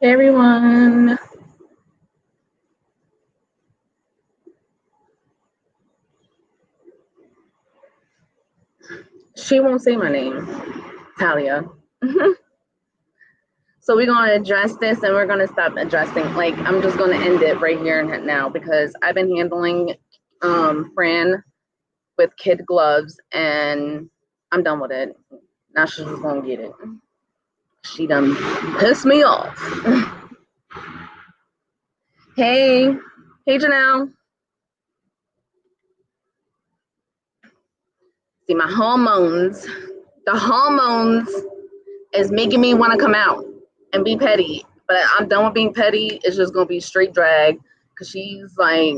Hey everyone. She won't say my name, Talia. So we're gonna address this and we're gonna stop addressing. Like I'm just gonna end it right here and now because I've been handling Fran with kid gloves and I'm done with it. Now she's just gonna get it. She done pissed me off. Hey, hey Janelle. See my the hormones is making me want to come out and be petty. But I'm done with being petty. It's just gonna be straight drag. Cause she's like,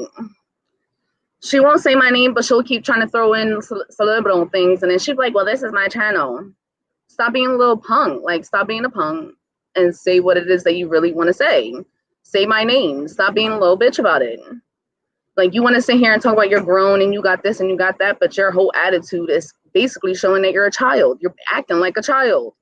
she won't say my name, but she'll keep trying to throw in celebro things, and then she'll be like, "Well, this is my channel. Stop being a little punk. Like, stop being a punk and say what it is that you really want to say. Say my name. Stop being a little bitch about it. Like, you want to sit here and talk about you're grown and you got this and you got that, but your whole attitude is basically showing that you're a child. You're acting like a child.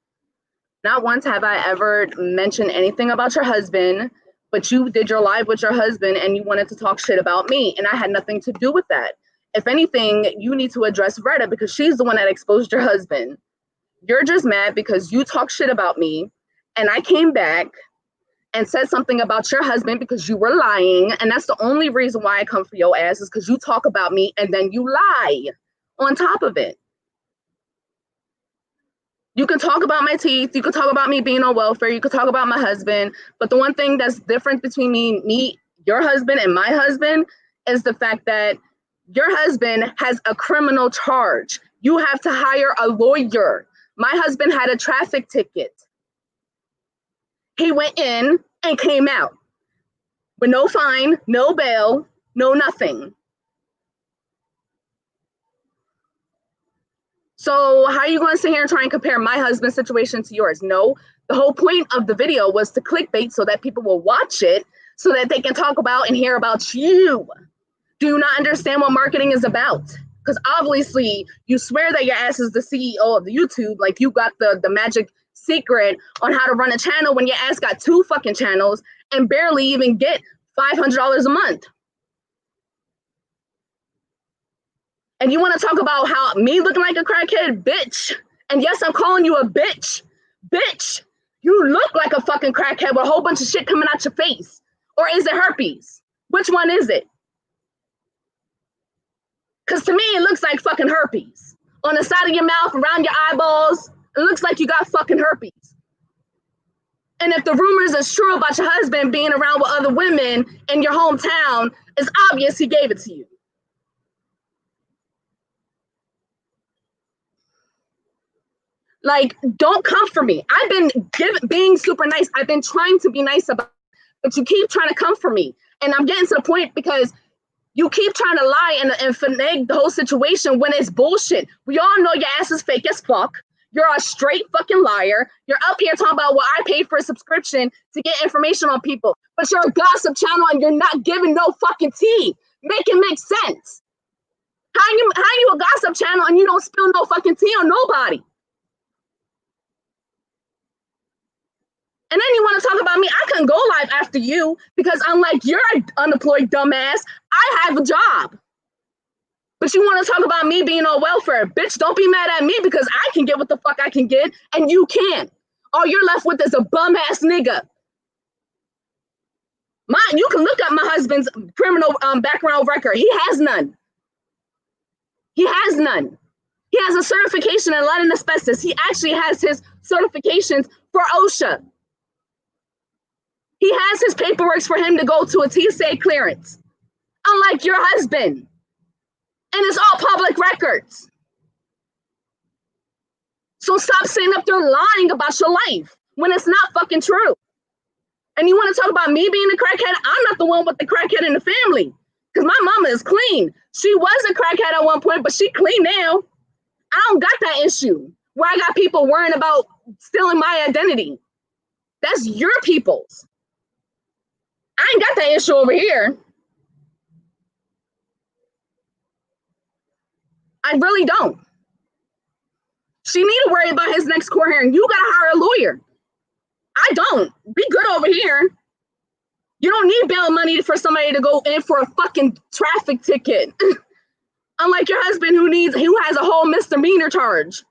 Not once have I ever mentioned anything about your husband, but you did your live with your husband and you wanted to talk shit about me, and I had nothing to do with that. If anything, you need to address Retta because she's the one that exposed your husband. You're just mad because you talk shit about me, and I came back and said something about your husband because you were lying, and that's the only reason why I come for your ass is because you talk about me and then you lie on top of it. You can talk about my teeth. You can talk about me being on welfare. You can talk about my husband. But the one thing that's different between me, your husband, and my husband is the fact that your husband has a criminal charge. You have to hire a lawyer. My husband had a traffic ticket. He went in and came out with no fine, no bail, no nothing. So how are you going to sit here and try and compare my husband's situation to yours? No, the whole point of the video was to clickbait so that people will watch it so that they can talk about and hear about you. Do you not understand what marketing is about? Because obviously you swear that your ass is the CEO of the YouTube, like you got the magic secret on how to run a channel when your ass got 2 fucking channels and barely even get $500 a month. And you want to talk about how me looking like a crackhead, bitch. And yes, I'm calling you a bitch. Bitch, you look like a fucking crackhead with a whole bunch of shit coming out your face. Or is it herpes? Which one is it? Because to me, it looks like fucking herpes. On the side of your mouth, around your eyeballs, it looks like you got fucking herpes. And if the rumors is true about your husband being around with other women in your hometown, it's obvious he gave it to you. Like, don't come for me. I've been being super nice. I've been trying to be nice about it, but you keep trying to come for me. And I'm getting to the point because you keep trying to lie and finagle the whole situation when it's bullshit. We all know your ass is fake as fuck. You're a straight fucking liar. You're up here talking about what I paid for a subscription to get information on people, but you're a gossip channel and you're not giving no fucking tea. Make it make sense. How you a gossip channel and you don't spill no fucking tea on nobody? And then you want to talk about me. I couldn't go live after you because unlike you're an unemployed dumbass, I have a job. But you want to talk about me being on welfare. Bitch, don't be mad at me because I can get what the fuck I can get and you can't. All you're left with is a bum ass nigga. You can look up my husband's criminal background record. He has none. He has none. He has a certification in lead and asbestos. He actually has his certifications for OSHA. He has his paperwork for him to go to a TSA clearance, unlike your husband. And it's all public records. So stop sitting up there lying about your life when it's not fucking true. And you want to talk about me being a crackhead? I'm not the one with the crackhead in the family because my mama is clean. She was a crackhead at one point, but she clean now. I don't got that issue where I got people worrying about stealing my identity. That's your people's. I ain't got that issue over here. I really don't. She need to worry about his next court hearing. You gotta hire a lawyer. I don't. We good over here. You don't need bail money for somebody to go in for a fucking traffic ticket. Unlike your husband who has a whole misdemeanor charge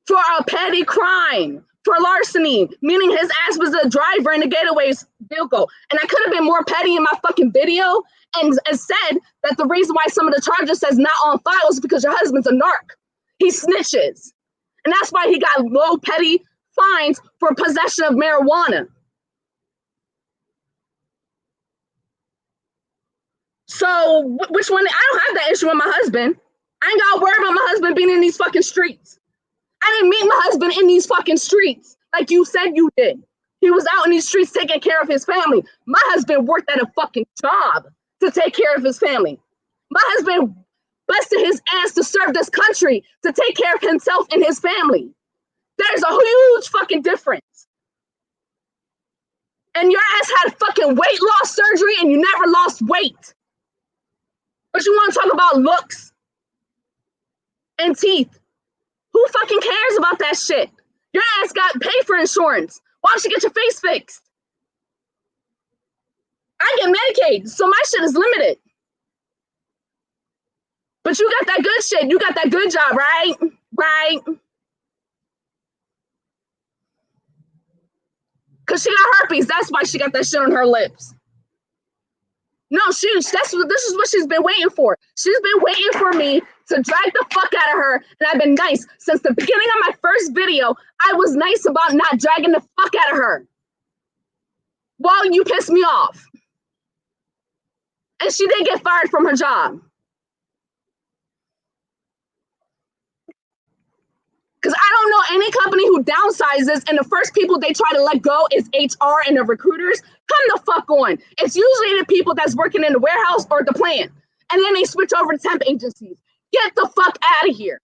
for a petty crime, for larceny, meaning his ass was a driver in the getaway's vehicle. And I could have been more petty in my fucking video and said that the reason why some of the charges says not on file is because your husband's a narc. He snitches. And that's why he got low petty fines for possession of marijuana. So which one? I don't have that issue with my husband. I ain't got to worry about my husband being in these fucking streets. I didn't meet my husband in these fucking streets like you said you did. He was out in these streets taking care of his family. My husband worked at a fucking job to take care of his family. My husband busted his ass to serve this country, to take care of himself and his family. There's a huge fucking difference. And your ass had fucking weight loss surgery and you never lost weight. But you want to talk about looks and teeth. Who fucking cares about that shit? Your ass got paid for insurance. Why don't you get your face fixed? I get Medicaid, so my shit is limited. But you got that good shit. You got that good job, right? Right? Because she got herpes. That's why she got that shit on her lips. No, this is what she's been waiting for. She's been waiting for me to drag the fuck out of her, and I've been nice. Since the beginning of my first video, I was nice about not dragging the fuck out of her. Well, you pissed me off. And she didn't get fired from her job. Because I don't know any company who downsizes and the first people they try to let go is HR and the recruiters. Come the fuck on. It's usually the people that's working in the warehouse or the plant. And then they switch over to temp agencies. Get the fuck out of here.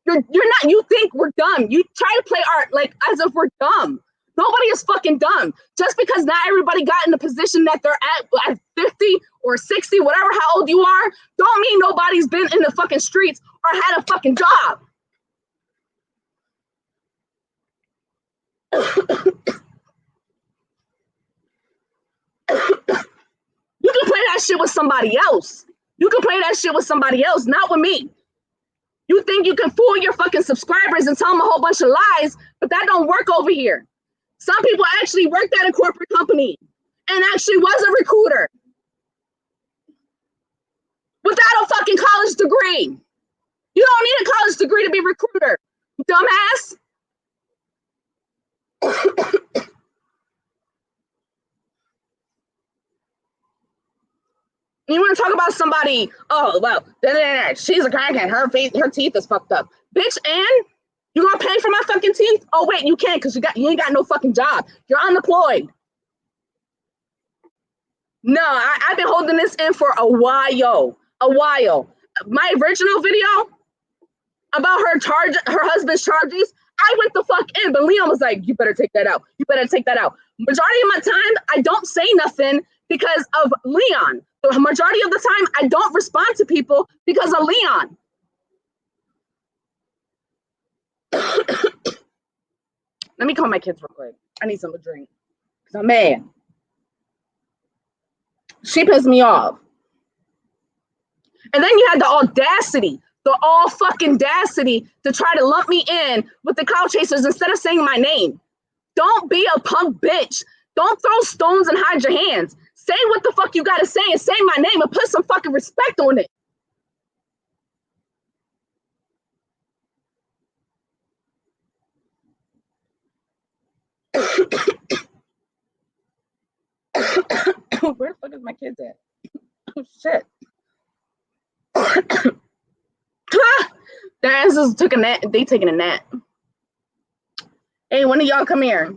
You're not, you think we're dumb. You try to play art like as if we're dumb. Nobody is fucking dumb. Just because not everybody got in the position that they're at 50 or 60, whatever how old you are, don't mean nobody's been in the fucking streets or had a fucking job. You can play that shit with somebody else. You can play that shit with somebody else, not with me. You think you can fool your fucking subscribers and tell them a whole bunch of lies, but that don't work over here. Some people actually worked at a corporate company and actually was a recruiter without a fucking college degree. You don't need a college degree to be a recruiter, dumbass. You want to talk about somebody, oh, well, she's a crackhead, her teeth is fucked up. Bitch, and you gonna pay for my fucking teeth? Oh, wait, you can't because you ain't got no fucking job. You're unemployed. No, I've been holding this in for a while. My original video about her husband's charges, I went the fuck in, but Leon was like, you better take that out. You better take that out. Majority of my time, I don't say nothing because of Leon. The majority of the time, I don't respond to people because of Leon. Let me call my kids real quick. I need something to drink because I'm mad. She pissed me off. And then you had the all fucking audacity to try to lump me in with the cow chasers instead of saying my name. Don't be a punk bitch. Don't throw stones and hide your hands. Say what the fuck you gotta say and say my name and put some fucking respect on it. Where the fuck is my kids at? Oh shit. Their asses took a nap. They taking a nap. Hey, one of y'all come here.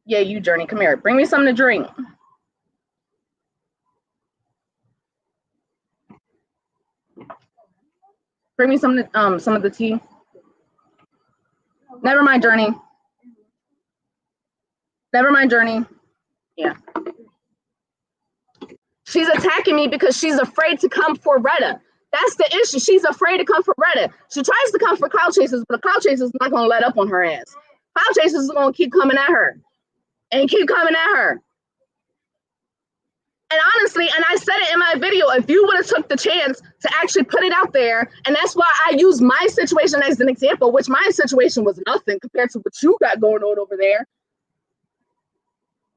Yeah, you, Journey, come here. Bring me something to drink. Bring me some of the tea. Never mind, Journey. Never mind, Journey. Yeah. She's attacking me because she's afraid to come for Retta. That's the issue. She's afraid to come for Reddit. She tries to come for clout chasers, but the clout chasers is not going to let up on her ass. Clout chasers is going to keep coming at her and keep coming at her. And honestly, and I said it in my video, if you would have took the chance to actually put it out there, and that's why I use my situation as an example, which my situation was nothing compared to what you got going on over there.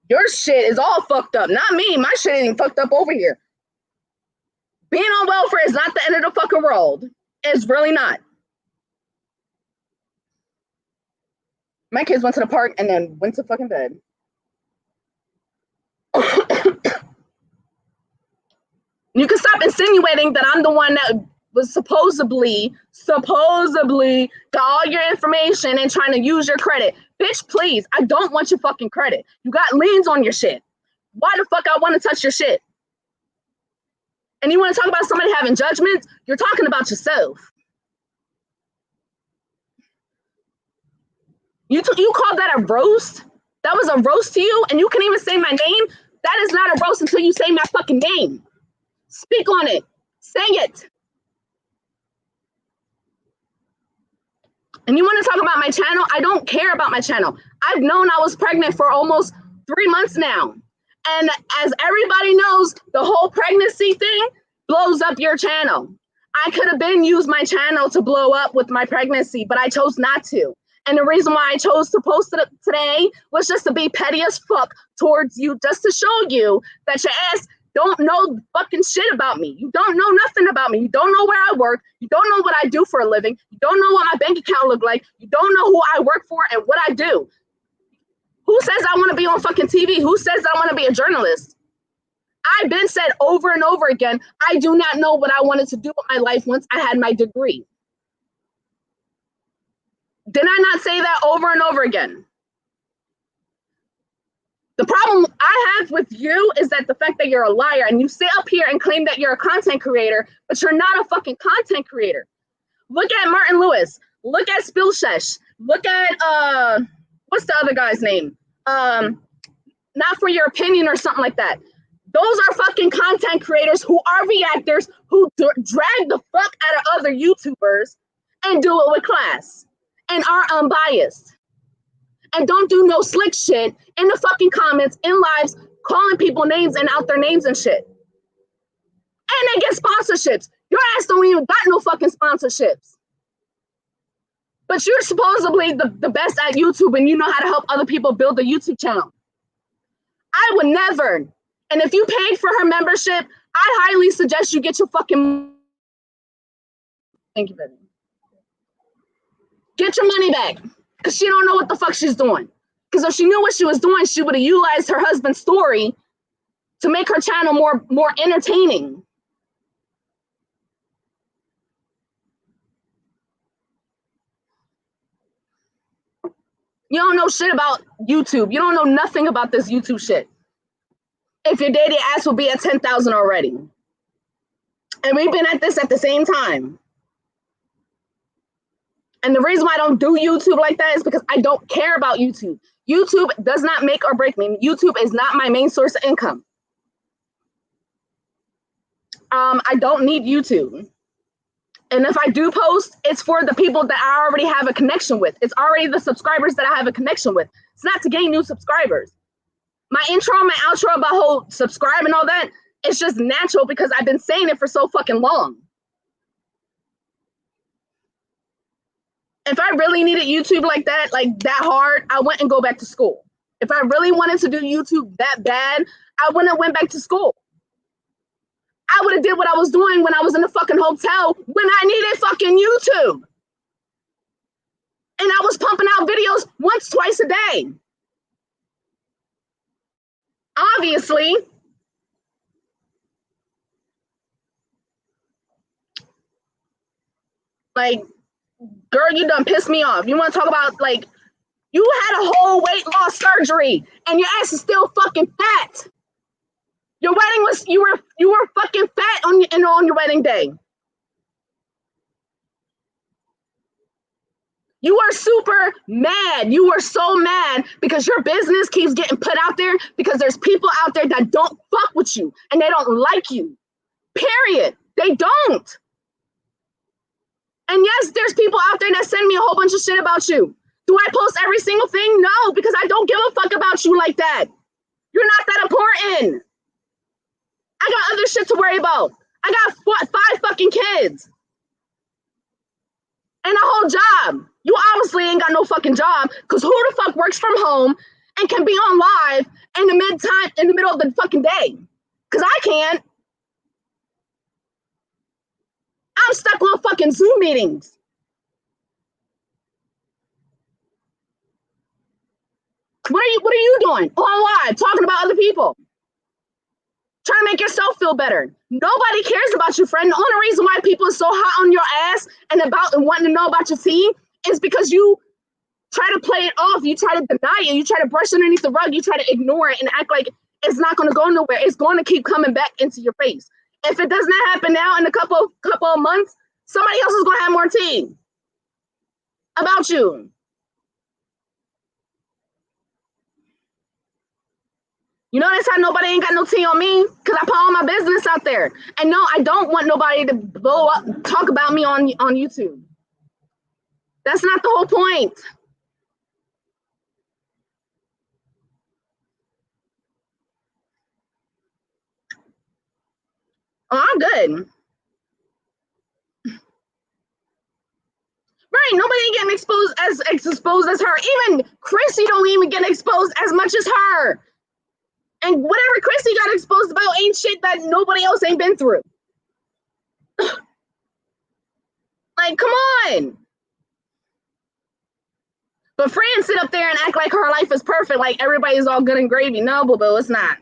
Your shit is all fucked up. Not me. My shit ain't fucked up over here. Being on welfare is not the end of the fucking world. It's really not. My kids went to the park and then went to fucking bed. You can stop insinuating that I'm the one that was supposedly got all your information and trying to use your credit. Bitch, please, I don't want your fucking credit. You got liens on your shit. Why the fuck I want to touch your shit? And you want to talk about somebody having judgments? You're talking about yourself. You called that a roast? That was a roast to you? And you can't even say my name? That is not a roast until you say my fucking name. Speak on it. Say it. And you want to talk about my channel? I don't care about my channel. I've known I was pregnant for almost 3 months now. And as everybody knows, the whole pregnancy thing blows up your channel. I could have been used my channel to blow up with my pregnancy, but I chose not to. And the reason why I chose to post it today was just to be petty as fuck towards you, just to show you that your ass don't know fucking shit about me. You don't know nothing about me. You don't know where I work. You don't know what I do for a living. You don't know what my bank account look like. You don't know who I work for and what I do. Who says I want to be on fucking TV? Who says I want to be a journalist? I've been said over and over again, I do not know what I wanted to do with my life once I had my degree. Did I not say that over and over again? The problem I have with you is that the fact that you're a liar and you sit up here and claim that you're a content creator, but you're not a fucking content creator. Look at Martin Lewis. Look at Spillshesh. Look at, what's the other guy's name? Not For Your Opinion or something like that. Those are fucking content creators who are reactors who drag the fuck out of other YouTubers and do it with class and are unbiased. And don't do no slick shit in the fucking comments, in lives, calling people names and out their names and shit. And they get sponsorships. Your ass don't even got no fucking sponsorships. But you're supposedly the best at YouTube and you know how to help other people build a YouTube channel. I would never. And if you paid for her membership, I highly suggest you get your fucking... Thank you, baby. Get your money back. Because she don't know what the fuck she's doing. Because if she knew what she was doing, she would have utilized her husband's story to make her channel more entertaining. You don't know shit about YouTube. You don't know nothing about this YouTube shit. If your daddy ass will be at 10,000 already. And we've been at this at the same time. And the reason why I don't do YouTube like that is because I don't care about YouTube. YouTube does not make or break me. YouTube is not my main source of income. I don't need YouTube. And if I do post, it's for the people that I already have a connection with. It's already the subscribers that I have a connection with. It's not to gain new subscribers. My intro and my outro about whole subscribe and all that, it's just natural because I've been saying it for so fucking long. If I really needed YouTube like that hard, I went and go back to school. If I really wanted to do YouTube that bad, I wouldn't have went back to school. I would have did what I was doing when I was in the fucking hotel when I needed fucking YouTube. And I was pumping out videos once, twice a day. Obviously, like, girl, you done pissed me off. You want to talk about, like, you had a whole weight loss surgery and your ass is still fucking fat. Your wedding was, you were fucking fat on your wedding day. You were super mad. You were so mad because your business keeps getting put out there because there's people out there that don't fuck with you and they don't like you. Period. They don't. And yes, there's people out there that send me a whole bunch of shit about you. Do I post every single thing? No, because I don't give a fuck about you like that. You're not that important. I got other shit to worry about. I got 5 fucking kids and a whole job. You obviously ain't got no fucking job, because who the fuck works from home and can be on live in the middle of the fucking day? Because I can't. I'm stuck on fucking Zoom meetings. What are you doing on live talking about other people? Trying to make yourself feel better. Nobody cares about you, friend. The only reason why people are so hot on your ass and wanting to know about your team is because you try to play it off. You try to deny it. You try to brush underneath the rug. You try to ignore it and act like it's not going to go nowhere. It's going to keep coming back into your face. If it does not happen now in a couple of months, somebody else is going to have more tea about you. You notice how nobody ain't got no tea on me? Because I put all my business out there. And no, I don't want nobody to blow up, talk about me on YouTube. That's not the whole point. Oh, I'm good. Right, nobody ain't getting exposed as her. Even Chrissy don't even get exposed as much as her. And whatever Chrissy got exposed about ain't shit that nobody else ain't been through. Like, come on. But Fran sit up there and act like her life is perfect, like everybody's all good and gravy. No, boo-boo, it's not.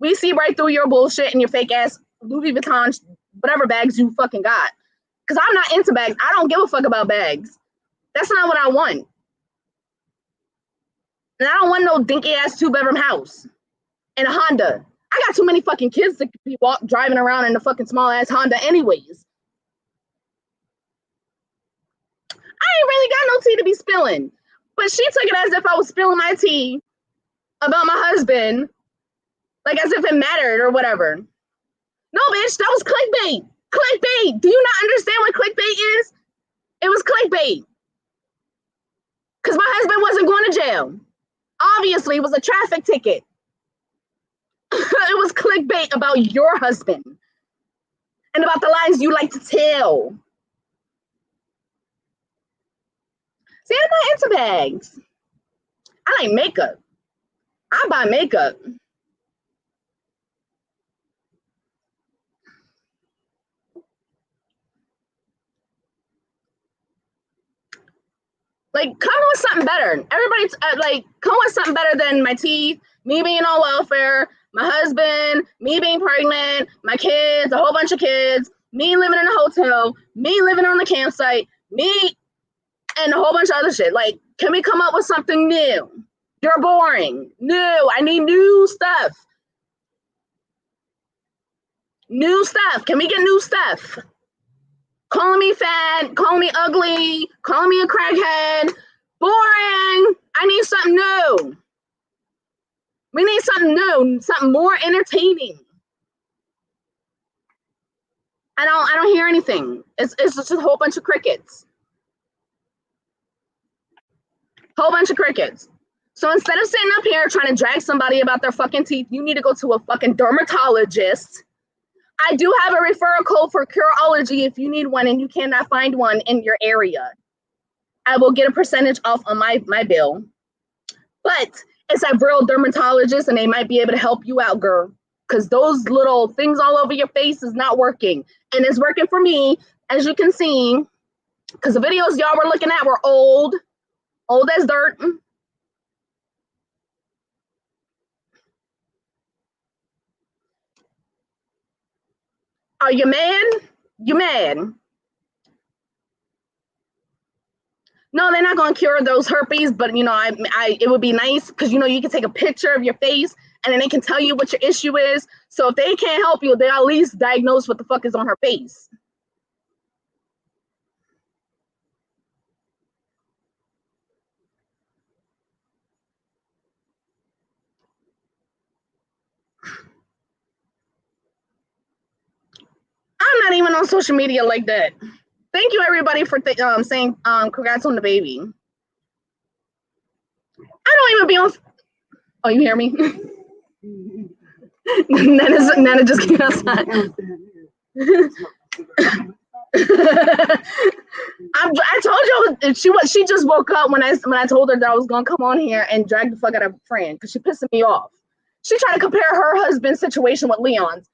We see right through your bullshit and your fake ass Louis Vuitton, whatever bags you fucking got. Because I'm not into bags. I don't give a fuck about bags. That's not what I want. And I don't want no dinky ass 2-bedroom house and a Honda. I got too many fucking kids to be driving around in a fucking small ass Honda anyways. I ain't really got no tea to be spilling. But she took it as if I was spilling my tea about my husband, like as if it mattered or whatever. No, bitch, that was clickbait. Clickbait. Do you not understand what clickbait is? It was clickbait. Because my husband wasn't going to jail. Obviously, it was a traffic ticket. It was clickbait about your husband and about the lies you like to tell. See, I'm not into bags. I like makeup. I buy makeup. Like, come with something better. Everybody's like, come with something better than my teeth, me being on welfare, my husband, me being pregnant, my kids, a whole bunch of kids, me living in a hotel, me living on the campsite, me, and a whole bunch of other shit. Like, can we come up with something new? You're boring. New. I need new stuff. New stuff. Can we get new stuff? Calling me fat, calling me ugly, calling me a crackhead. Boring. I need something new. We need something new, something more entertaining. I don't hear anything. It's just a whole bunch of crickets. Whole bunch of crickets. So instead of sitting up here trying to drag somebody about their fucking teeth, you need to go to a fucking dermatologist. I do have a referral code for Curology if you need one and you cannot find one in your area. I will get a percentage off on my bill. But it's a real dermatologist and they might be able to help you out, girl. Because those little things all over your face is not working. And it's working for me, as you can see. Because the videos y'all were looking at were old as dirt. Are you mad? You mad? No, they're not gonna cure those herpes, but you know, it would be nice because you know you can take a picture of your face and then they can tell you what your issue is. So if they can't help you, they at least diagnose what the fuck is on her face. I'm not even on social media like that. Thank you, everybody, for saying congrats on the baby. I don't even be on. Oh, you hear me? Nana just came outside. I told you she just woke up when I told her that I was gonna come on here and drag the fuck out of a friend because she pissing me off. She tried to compare her husband's situation with Leon's.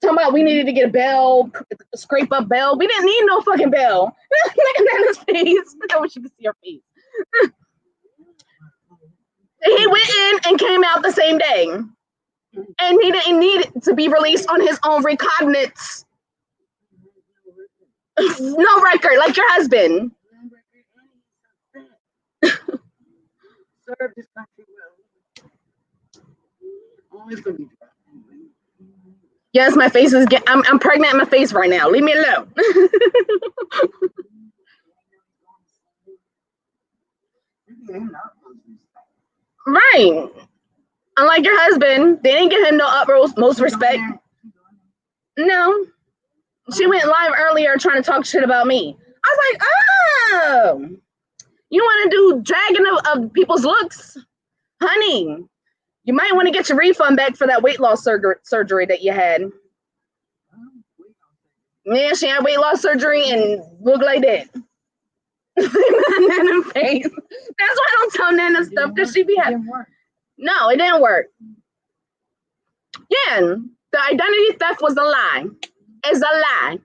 Talking about we needed to get a bell, scrape up bell. We didn't need no fucking bell. Look at Nana's face. I wish you could see her face. He went in and came out the same day. And he didn't need to be released on his own recognizance. No record, like your husband. Serve this country well. Yes, my face is I'm pregnant in my face right now. Leave me alone. Right. Unlike your husband, they didn't give him no utmost respect. No. She went live earlier trying to talk shit about me. I was like, oh, you want to do dragging of people's looks? Honey, you might want to get your refund back for that weight loss surgery that you had. Yeah, she had weight loss surgery and looked like that. Nana face. That's why I don't tell Nana stuff because she be having. No, it didn't work. Yeah, the identity theft was a lie. It's a lie.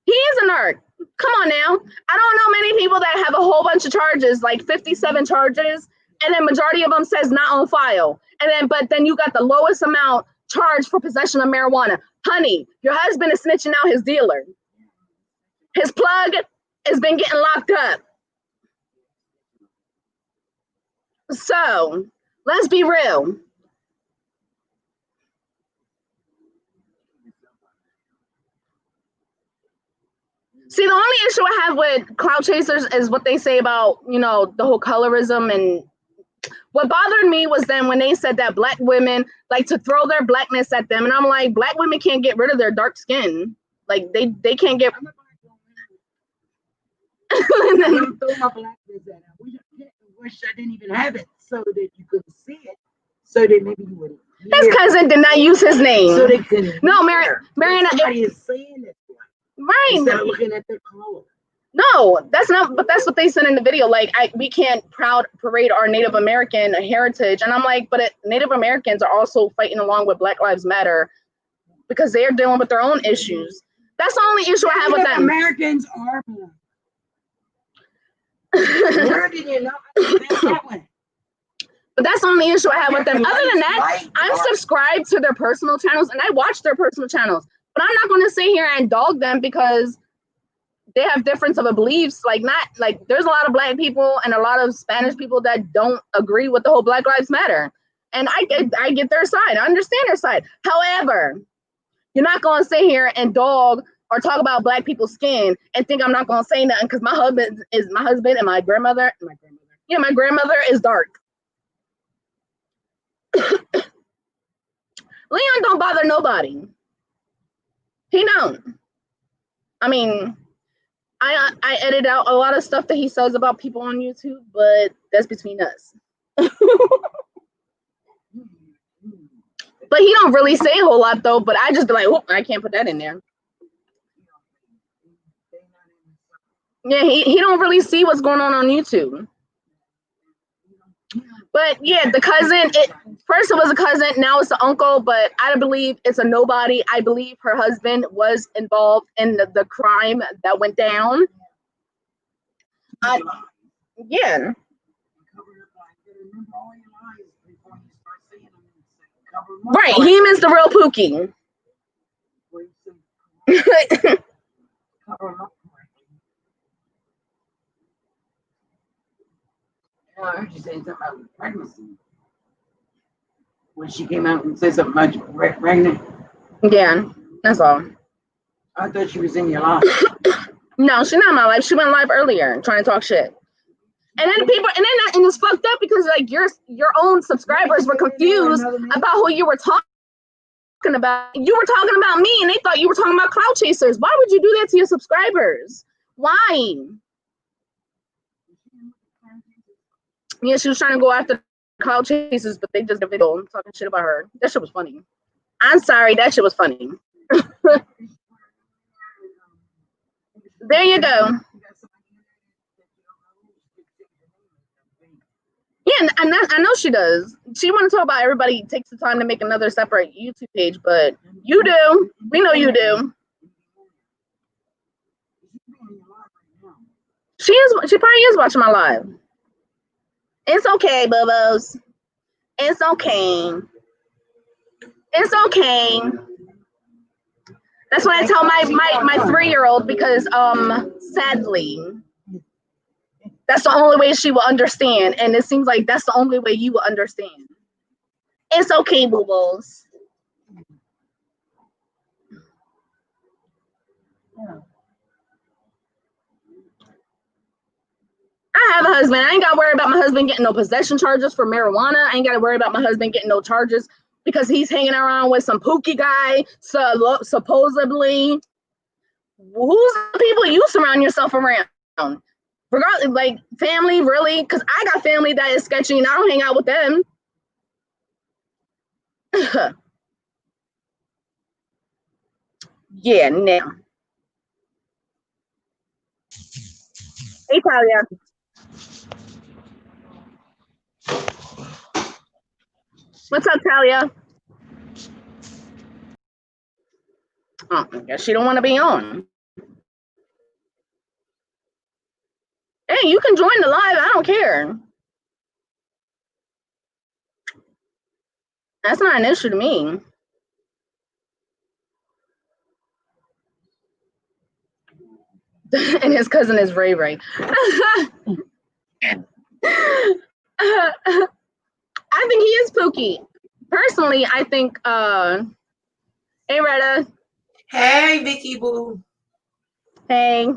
He is a nerd. Come on now. I don't know many people that have a whole bunch of charges, like 57 charges, and then majority of them says not on file. But then you got the lowest amount charged for possession of marijuana. Honey, your husband is snitching out his dealer. His plug has been getting locked up. So let's be real. See, the only issue I have with clout chasers is what they say about, the whole colorism. And what bothered me was then when they said that black women like to throw their blackness at them. And I'm like, black women can't get rid of their dark skin. Like they can't get. I don't throw my blackness at her. Wish I didn't even have it so that you couldn't see it. So that maybe you wouldn't. His cousin did not use his name. So they couldn't. No, Mariana. Somebody is saying it. Right. Instead of looking at their color. No, that's not. But that's what they said in the video. Like, we can't parade our Native American heritage, and I'm like, but Native Americans are also fighting along with Black Lives Matter because they're dealing with their own issues. That's the only issue I have with them. Americans are black. Where did you know that one? But that's the only issue I have with them. Other than that, I'm subscribed to their personal channels and I watch their personal channels. But I'm not going to sit here and dog them because they have difference of beliefs. There's a lot of black people and a lot of Spanish people that don't agree with the whole Black Lives Matter. And I get their side. I understand their side. However, you're not going to sit here and dog or talk about black people's skin and think I'm not going to say nothing because my husband and my grandmother. Yeah, my grandmother is dark. Leon don't bother nobody. He don't. I mean, I edit out a lot of stuff that he says about people on YouTube, but that's between us. But he don't really say a whole lot though, but I just be like, oh, I can't put that in there. Yeah, he don't really see what's going on YouTube. But yeah, the cousin, first it was a cousin, now it's the uncle, but I believe it's a nobody. I believe her husband was involved in the crime that went down. Yeah. Right, him is the real Pookie. I heard you saying something about pregnancy. When she came out and said something about pregnant. Yeah, that's all. I thought she was in your life. No, she's not in my life. She went live earlier trying to talk shit. And then and it's fucked up because like your own subscribers were confused about who you were talking talking about? You were talking about me, and they thought you were talking about clout chasers. Why would you do that to your subscribers? Why? Yeah, she was trying to go after clout chasers, but they just did a video talking shit about her. That shit was funny. I'm sorry, that shit was funny. There you go. Yeah, and I know she does. She want to talk about everybody takes the time to make another separate YouTube page, but you do. We know you do. She probably is watching my live. It's okay, Bubbles. It's okay. It's okay. That's what I tell my 3-year-old, because sadly, that's the only way she will understand, and it seems like that's the only way you will understand. It's okay, Bubbles. I have a husband. I ain't got to worry about my husband getting no possession charges for marijuana. I ain't got to worry about my husband getting no charges because he's hanging around with some pookie guy, supposedly. Who's the people you surround yourself around? Regardless, like family, really? Because I got family that is sketchy and I don't hang out with them. Yeah, now. Hey, Talia. What's up, Talia? Oh, I guess she don't want to be on. Hey, you can join the live. I don't care. That's not an issue to me. And his cousin is Ray Ray. I think he is Pookie. Personally, I think hey Retta. Hey Vicky Boo. Hey.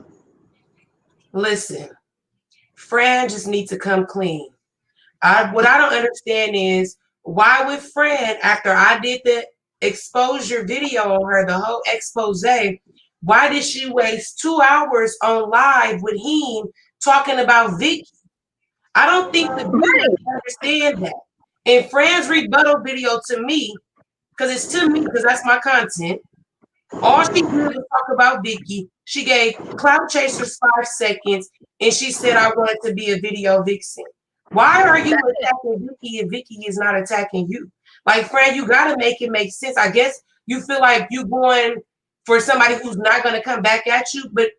Listen, Fran just needs to come clean. What I don't understand is why with Fran, after I did the exposure video on her, the whole expose, why did she waste 2 hours on live with him talking about Vicky? I don't think the viewers understand that. In Fran's rebuttal video to me, because it's to me, because that's my content, all she did was talk about Vicky. She gave Cloud Chasers 5 seconds, and she said, I wanted to be a video vixen. Why are you attacking Vicky if Vicky is not attacking you? Like, Fran, you got to make it make sense. I guess you feel like you're going for somebody who's not going to come back at you, but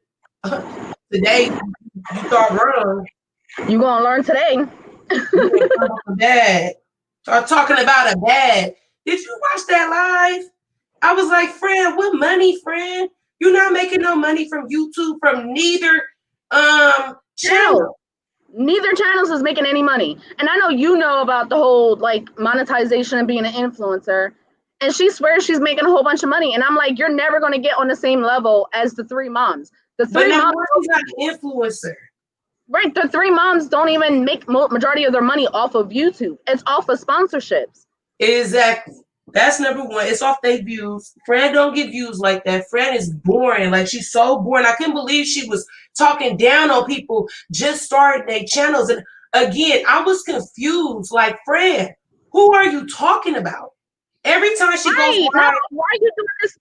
today you thought wrong. You going to learn today. Bad. Start talking about a bad. Did you watch that live? I was like, Fran, what money, Fran? You're not making no money from YouTube, from neither channel. Neither channels is making any money. And I know you know about the whole like monetization and being an influencer. And she swears she's making a whole bunch of money. And I'm like, you're never going to get on the same level as the 3 moms. The 3 moms, she's not an influencer. Right. The 3 moms don't even make majority of their money off of YouTube. It's off of sponsorships. Exactly. That's number one. It's off their views. Fran don't get views like that. Fran is boring. Like, she's so boring. I couldn't believe she was talking down on people just starting their channels. And again, I was confused. Like, Fran, who are you talking about? Every time she goes live, why are you doing this?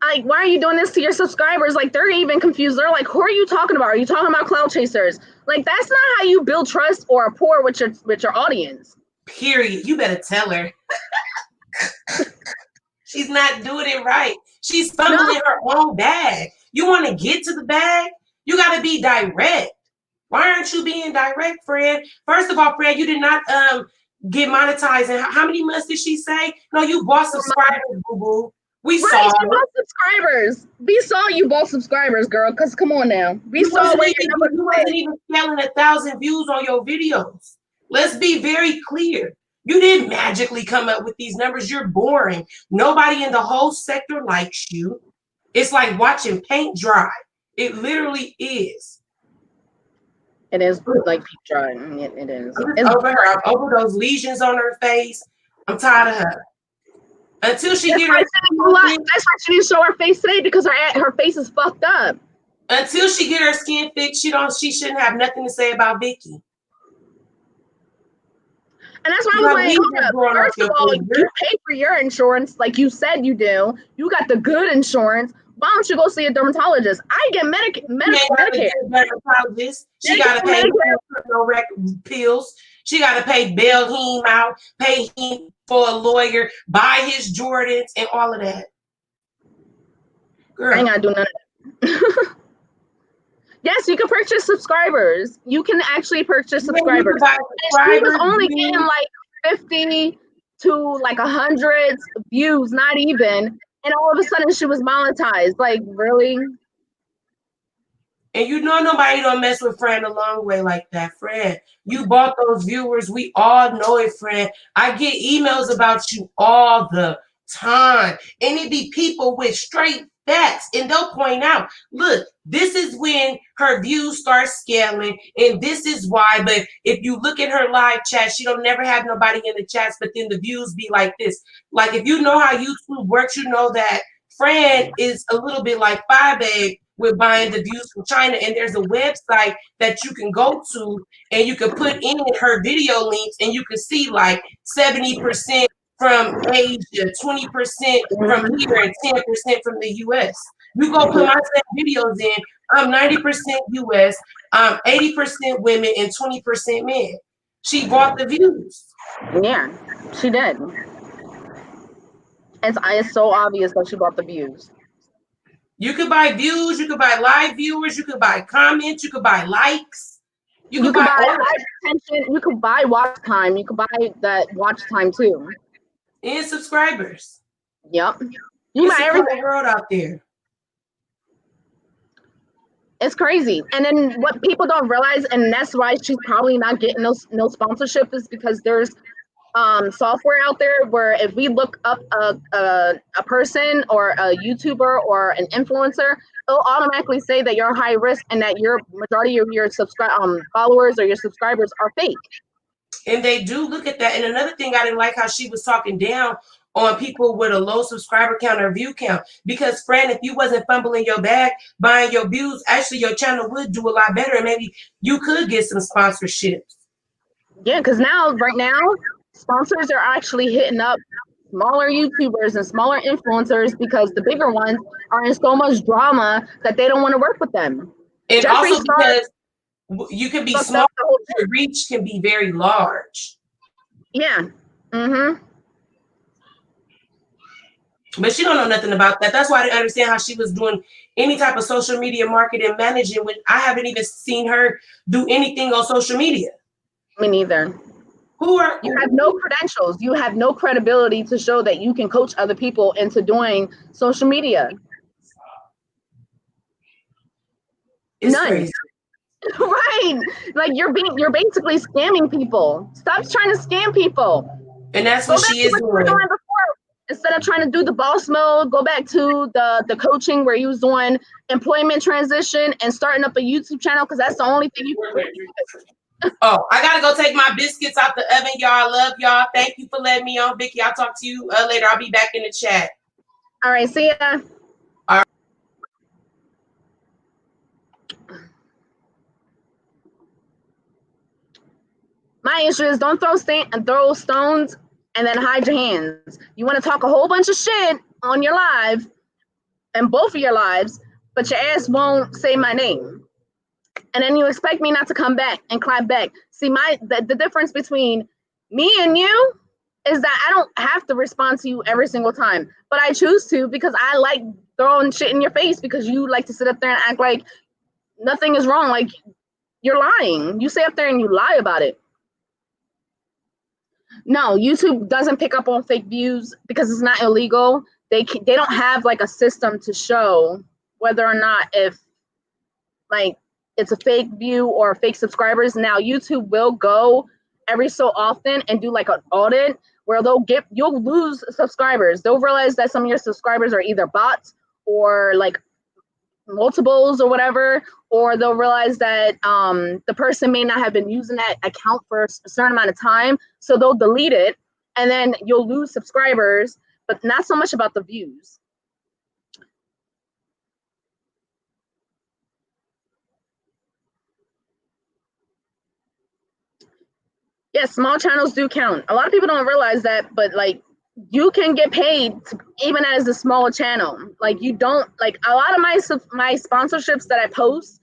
Like, why are you doing this to your subscribers? Like, they're even confused. They're like, who are you talking about? Are you talking about clout chasers? Like, that's not how you build trust or rapport with your audience. Period. You better tell her. She's not doing it right. She's fumbling her own bag. You want to get to the bag? You got to be direct. Why aren't you being direct, Fran? First of all, Fran, you did not get monetized. And how many months did she say? No, you bought subscribers, boo-boo. We saw you bought subscribers. We saw you bought subscribers, girl. Because come on now. You wasn't even selling 1,000 views on your videos. Let's be very clear. You didn't magically come up with these numbers. You're boring. Nobody in the whole sector likes you. It's like watching paint dry. It literally is. It is like paint dry. It is. I'm over her. I'm over those lesions on her face. I'm tired of her. Until she That's get why, her that's why she didn't show her face today, because her face is fucked up. until she get her skin fixed, she shouldn't have nothing to say about Vicky. And that's why I was like, hold up. First of all, you pay for your insurance like you said you do. You got the good insurance. Why don't you go see a dermatologist? I get Medicare. Dermatologist. She got to pay pills. She got to pay bail him out, pay him for a lawyer, buy his Jordans, and all of that. Girl. I ain't got to do none of that. Yes, you can purchase subscribers. You can actually purchase subscribers. She was only getting like 50 to like 100 views, not even. And all of a sudden she was monetized. Like, really? And you know nobody don't mess with Fran a long way like that, Fran. You bought those viewers. We all know it, Fran. I get emails about you all the time. And it be people with straight facts. And they'll point out, look, this is when her views start scaling. And this is why. But if you look at her live chat, she don't never have nobody in the chats, but then the views be like this. Like, if you know how YouTube works, you know that Fran is a little bit like Five Egg with buying the views from China. And there's a website that you can go to and you can put in her video links and you can see like 70% from Asia, 20% from here, and 10% from the US. You go put my videos in, I'm 90% US, 80% women, and 20% men. She bought the views. Yeah, she did. It's so obvious that she bought the views. You could buy views, you could buy live viewers, you could buy comments, you could buy likes. You could buy live attention, you could buy watch time, you could buy that watch time too. And subscribers. Yep. You buy everything. World out there. It's crazy. And then what people don't realize, and that's why she's probably not getting no sponsorship, is because there's software out there where if we look up a person or a YouTuber or an influencer, it'll automatically say that you're high risk and that your majority of your followers or your subscribers are fake. And they do look at that. And another thing, I didn't like how she was talking down on people with a low subscriber count or view count. Because, Fran, if you wasn't fumbling your bag, buying your views, actually your channel would do a lot better. And maybe you could get some sponsorships. Yeah, because right now, sponsors are actually hitting up smaller YouTubers and smaller influencers because the bigger ones are in so much drama that they don't want to work with them. And also because you can be small, your reach can be very large. Yeah. Mm-hmm. But she don't know nothing about that. That's why I didn't understand how she was doing any type of social media marketing and managing when I haven't even seen her do anything on social media. Me neither. You have no credentials. You have no credibility to show that you can coach other people into doing social media. None. Crazy. Right. Like you're basically scamming people. Stop trying to scam people. And that's what she is doing. Instead of trying to do the boss mode, go back to the coaching where you was doing employment transition and starting up a YouTube channel, because that's the only thing you can do. Oh, I gotta go take my biscuits out the oven, y'all. I love y'all. Thank you for letting me on, Vicky. I'll talk to you later. I'll be back in the chat. All right, see ya. All right. My issue is don't throw stones and then hide your hands. You want to talk a whole bunch of shit on your live, and both of your lives, but your ass won't say my name. And then you expect me not to come back and clap back. See, the difference between me and you is that I don't have to respond to you every single time, but I choose to because I like throwing shit in your face because you like to sit up there and act like nothing is wrong. Like you're lying. You sit up there and you lie about it. No, YouTube doesn't pick up on fake views because it's not illegal. They don't have like a system to show whether or not if like it's a fake view or fake subscribers. Now YouTube will go every so often and do like an audit where you'll lose subscribers. They'll realize that some of your subscribers are either bots or like multiples or whatever, or they'll realize that the person may not have been using that account for a certain amount of time, so they'll delete it, and then you'll lose subscribers. but not so much about the views. Yes, small channels do count. A lot of people don't realize that, but like you can get paid even as a small channel. Like you don't, like a lot of my sponsorships that I post,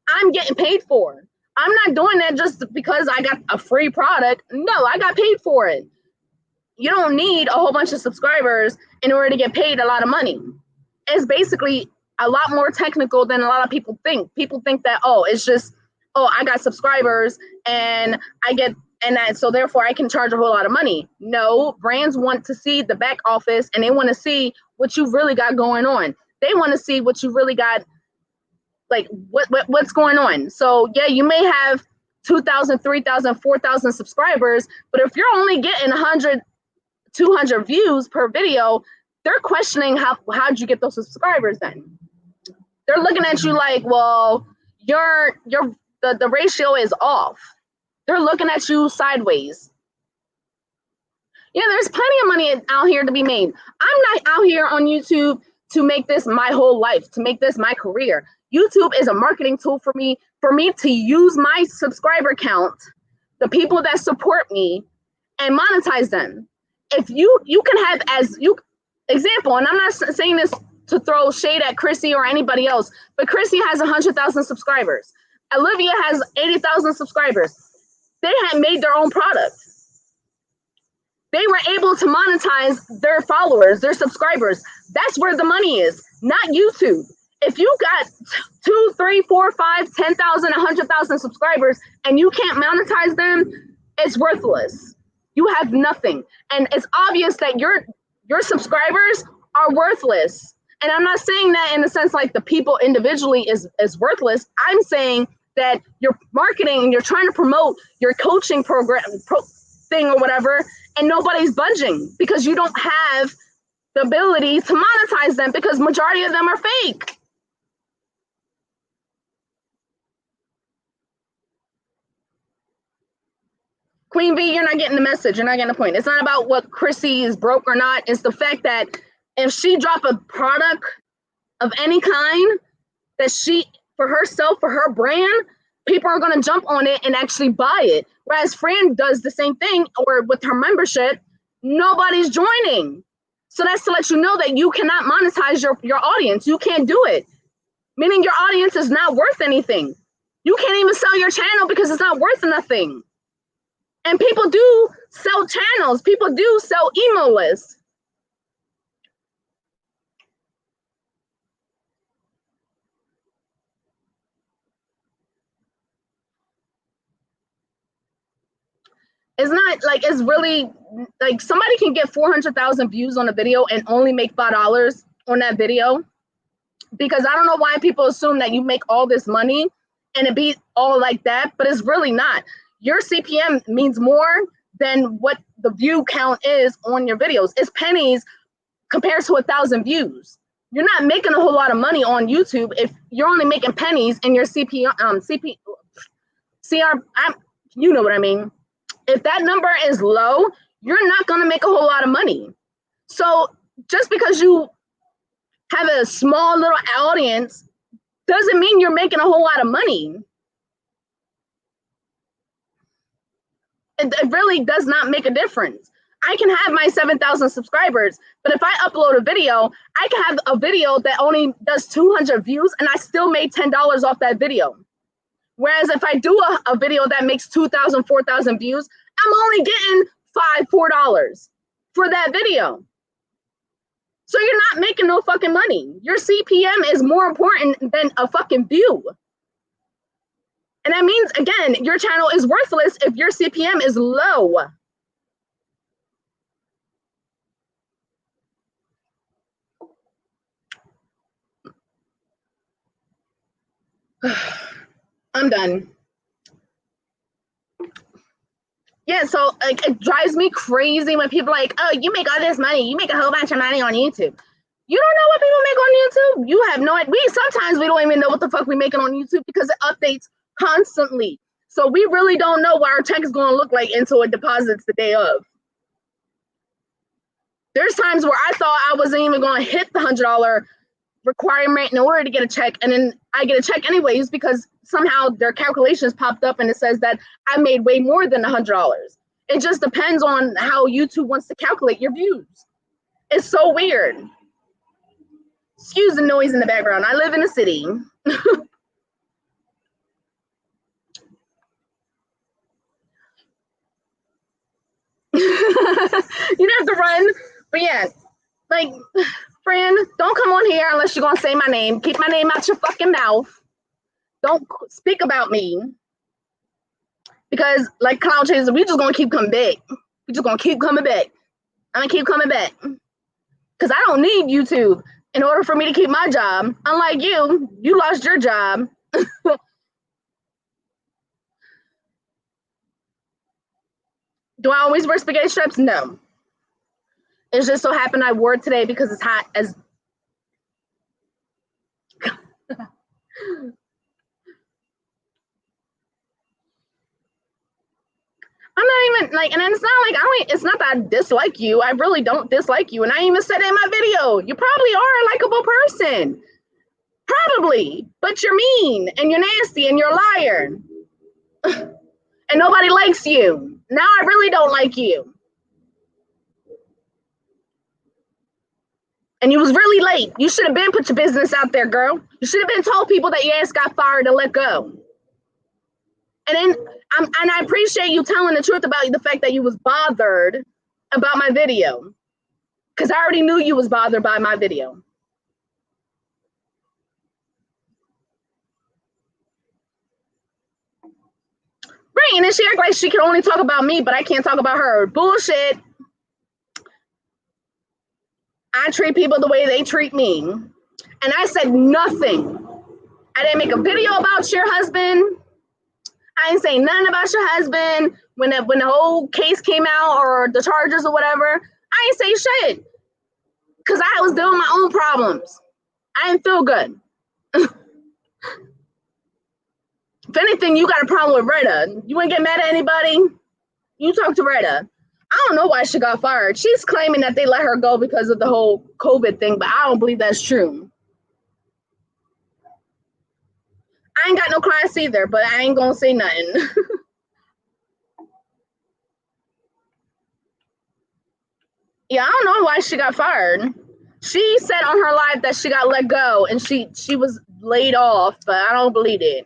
I'm getting paid for. I'm not doing that just because I got a free product. No, I got paid for it. You don't need a whole bunch of subscribers in order to get paid a lot of money. It's basically a lot more technical than a lot of people think. People think that, oh, it's just, oh, I got subscribers and I get, and that, so therefore I can charge a whole lot of money. No, brands want to see the back office and they want to see what you really got going on. They want to see what you really got, like what's going on. So yeah, you may have 2,000, 3,000, 4,000 subscribers, but if you're only getting 100, 200 views per video, they're questioning how'd you get those subscribers then? They're looking at you like, well, the ratio is off. They're looking at you sideways. Yeah, there's plenty of money out here to be made. I'm not out here on YouTube to make this my whole life, to make this my career. YouTube is a marketing tool for me to use my subscriber count, the people that support me, and monetize them. If you can have as you example, and I'm not saying this to throw shade at Chrissy or anybody else, but Chrissy has 100,000 subscribers. Olivia has 80,000 subscribers. They had made their own product. They were able to monetize their followers, their subscribers. That's where the money is, not YouTube. If you got 2, 3, 4, 5, 10,000, 100,000 subscribers and you can't monetize them, it's worthless. You have nothing. And it's obvious that your subscribers are worthless. And I'm not saying that in the sense like the people individually is worthless. I'm saying that you're marketing and you're trying to promote your coaching program thing or whatever, and nobody's budging because you don't have the ability to monetize them because majority of them are fake. Queen V, you're not getting the message. You're not getting the point. It's not about what Chrissy is broke or not. It's the fact that if she drop a product of any kind that she, for herself, for her brand, people are going to jump on it and actually buy it. Whereas Fran does the same thing, or with her membership, nobody's joining. So that's to let you know that you cannot monetize your audience. You can't do it. Meaning your audience is not worth anything. You can't even sell your channel because it's not worth nothing. And people do sell channels. People do sell email lists. It's not like, it's really like somebody can get 400,000 views on a video and only make $5 on that video. Because I don't know why people assume that you make all this money and it be all like that, but it's really not. Your CPM means more than what the view count is on your videos. It's pennies compared to 1,000 views. You're not making a whole lot of money on YouTube if you're only making pennies in your CR, you know what I mean. If that number is low, you're not going to make a whole lot of money. So just because you have a small little audience doesn't mean you're making a whole lot of money. It really does not make a difference. I can have my 7,000 subscribers, but if I upload a video, I can have a video that only does 200 views and I still made $10 off that video. Whereas if I do a video that makes 2,000, 4,000 views, I'm only getting $4 for that video. So you're not making no fucking money. Your CPM is more important than a fucking view. And that means, again, your channel is worthless if your CPM is low. I'm done. Yeah, so like it drives me crazy when people are like, oh, you make all this money. You make a whole bunch of money on YouTube. You don't know what people make on YouTube? You have no idea. Sometimes we don't even know what the fuck we're making on YouTube because it updates constantly. So we really don't know what our check is going to look like until it deposits the day of. There's times where I thought I wasn't even going to hit the $100 requirement in order to get a check, and then I get a check anyways because somehow their calculations popped up and it says that I made way more than $100. It just depends on how YouTube wants to calculate your views. It's so weird. Excuse the noise in the background. I live in a city. You don't have to run, but yeah, like, friend, don't come on here unless you're gonna say my name. Keep my name out your fucking mouth. Don't speak about me, because like cloud chasers, we just gonna keep coming back. We just gonna keep coming back. I'm gonna keep coming back because I don't need YouTube in order for me to keep my job. Unlike you lost your job. Do I always wear spaghetti straps? No. It just so happened I wore it today because it's hot as. I'm not even like, and it's not like it's not that I dislike you. I really don't dislike you. And I even said it in my video. You probably are a likable person. Probably. But you're mean and you're nasty and you're a liar. And nobody likes you. Now I really don't like you. And you was really late. You should have been put your business out there, girl. You should have been told people that your ass got fired and let go. And then and I appreciate you telling the truth about the fact that you was bothered about my video. Because I already knew you was bothered by my video. Right, and then she act like she can only talk about me, but I can't talk about her. Bullshit. I treat people the way they treat me. And I said nothing. I didn't make a video about your husband. I didn't say nothing about your husband when the whole case came out or the charges or whatever. I didn't say shit because I was dealing with my own problems. I didn't feel good. If anything, you got a problem with Retta. You wouldn't get mad at anybody? You talk to Retta. I don't know why she got fired. She's claiming that they let her go because of the whole COVID thing, but I don't believe that's true. I ain't got no class either, but I ain't gonna say nothing. Yeah, I don't know why she got fired. She said on her live that she got let go and she was laid off, but I don't believe it.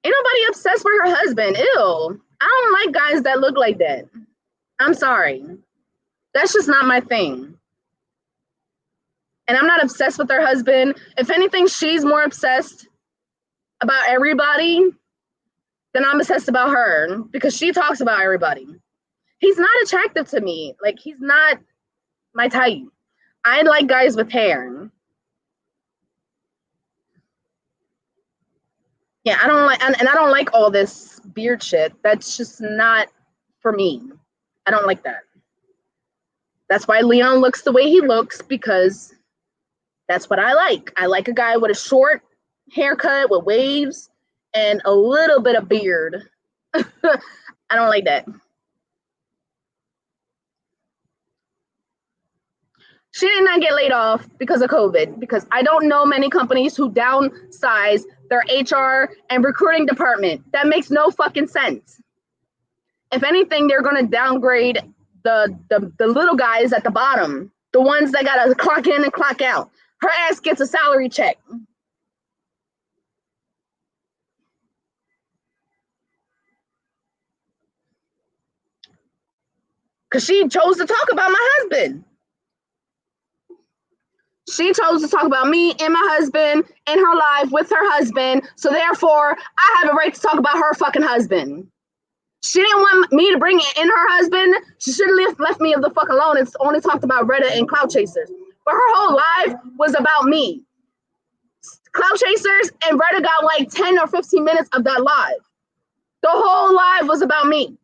Ain't nobody obsessed with her husband. Ew. I don't like guys that look like that. I'm sorry. That's just not my thing. And I'm not obsessed with her husband. If anything, she's more obsessed about everybody than I'm obsessed about her because she talks about everybody. He's not attractive to me. Like, he's not my type. I like guys with hair. Yeah, I don't like, and I don't like all this beard shit. That's just not for me. I don't like that. That's why Leon looks the way he looks, because that's what I like. I like a guy with a short haircut with waves and a little bit of beard. I don't like that. She did not get laid off because of COVID, because I don't know many companies who downsize their HR and recruiting department. That makes no fucking sense. If anything, they're going to downgrade the little guys at the bottom, the ones that got to clock in and clock out. Her ass gets a salary check. Because she chose to talk about my husband. She chose to talk about me and my husband in her life with her husband. So therefore, I have a right to talk about her fucking husband. She didn't want me to bring in her husband. She should have left me the fuck alone and only talked about Reddit and Cloud Chasers. But her whole life was about me. Cloud Chasers and Reddit got like 10 or 15 minutes of that live. The whole live was about me.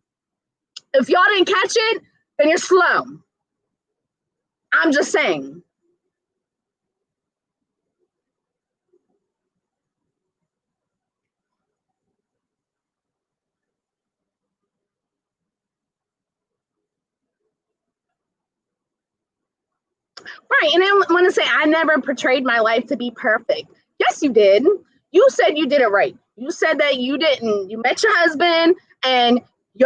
If y'all didn't catch it, then you're slow. I'm just saying. Right, and I want to say I never portrayed my life to be perfect. Yes, you did. You said you did it right. You said that you didn't. You met your husband, and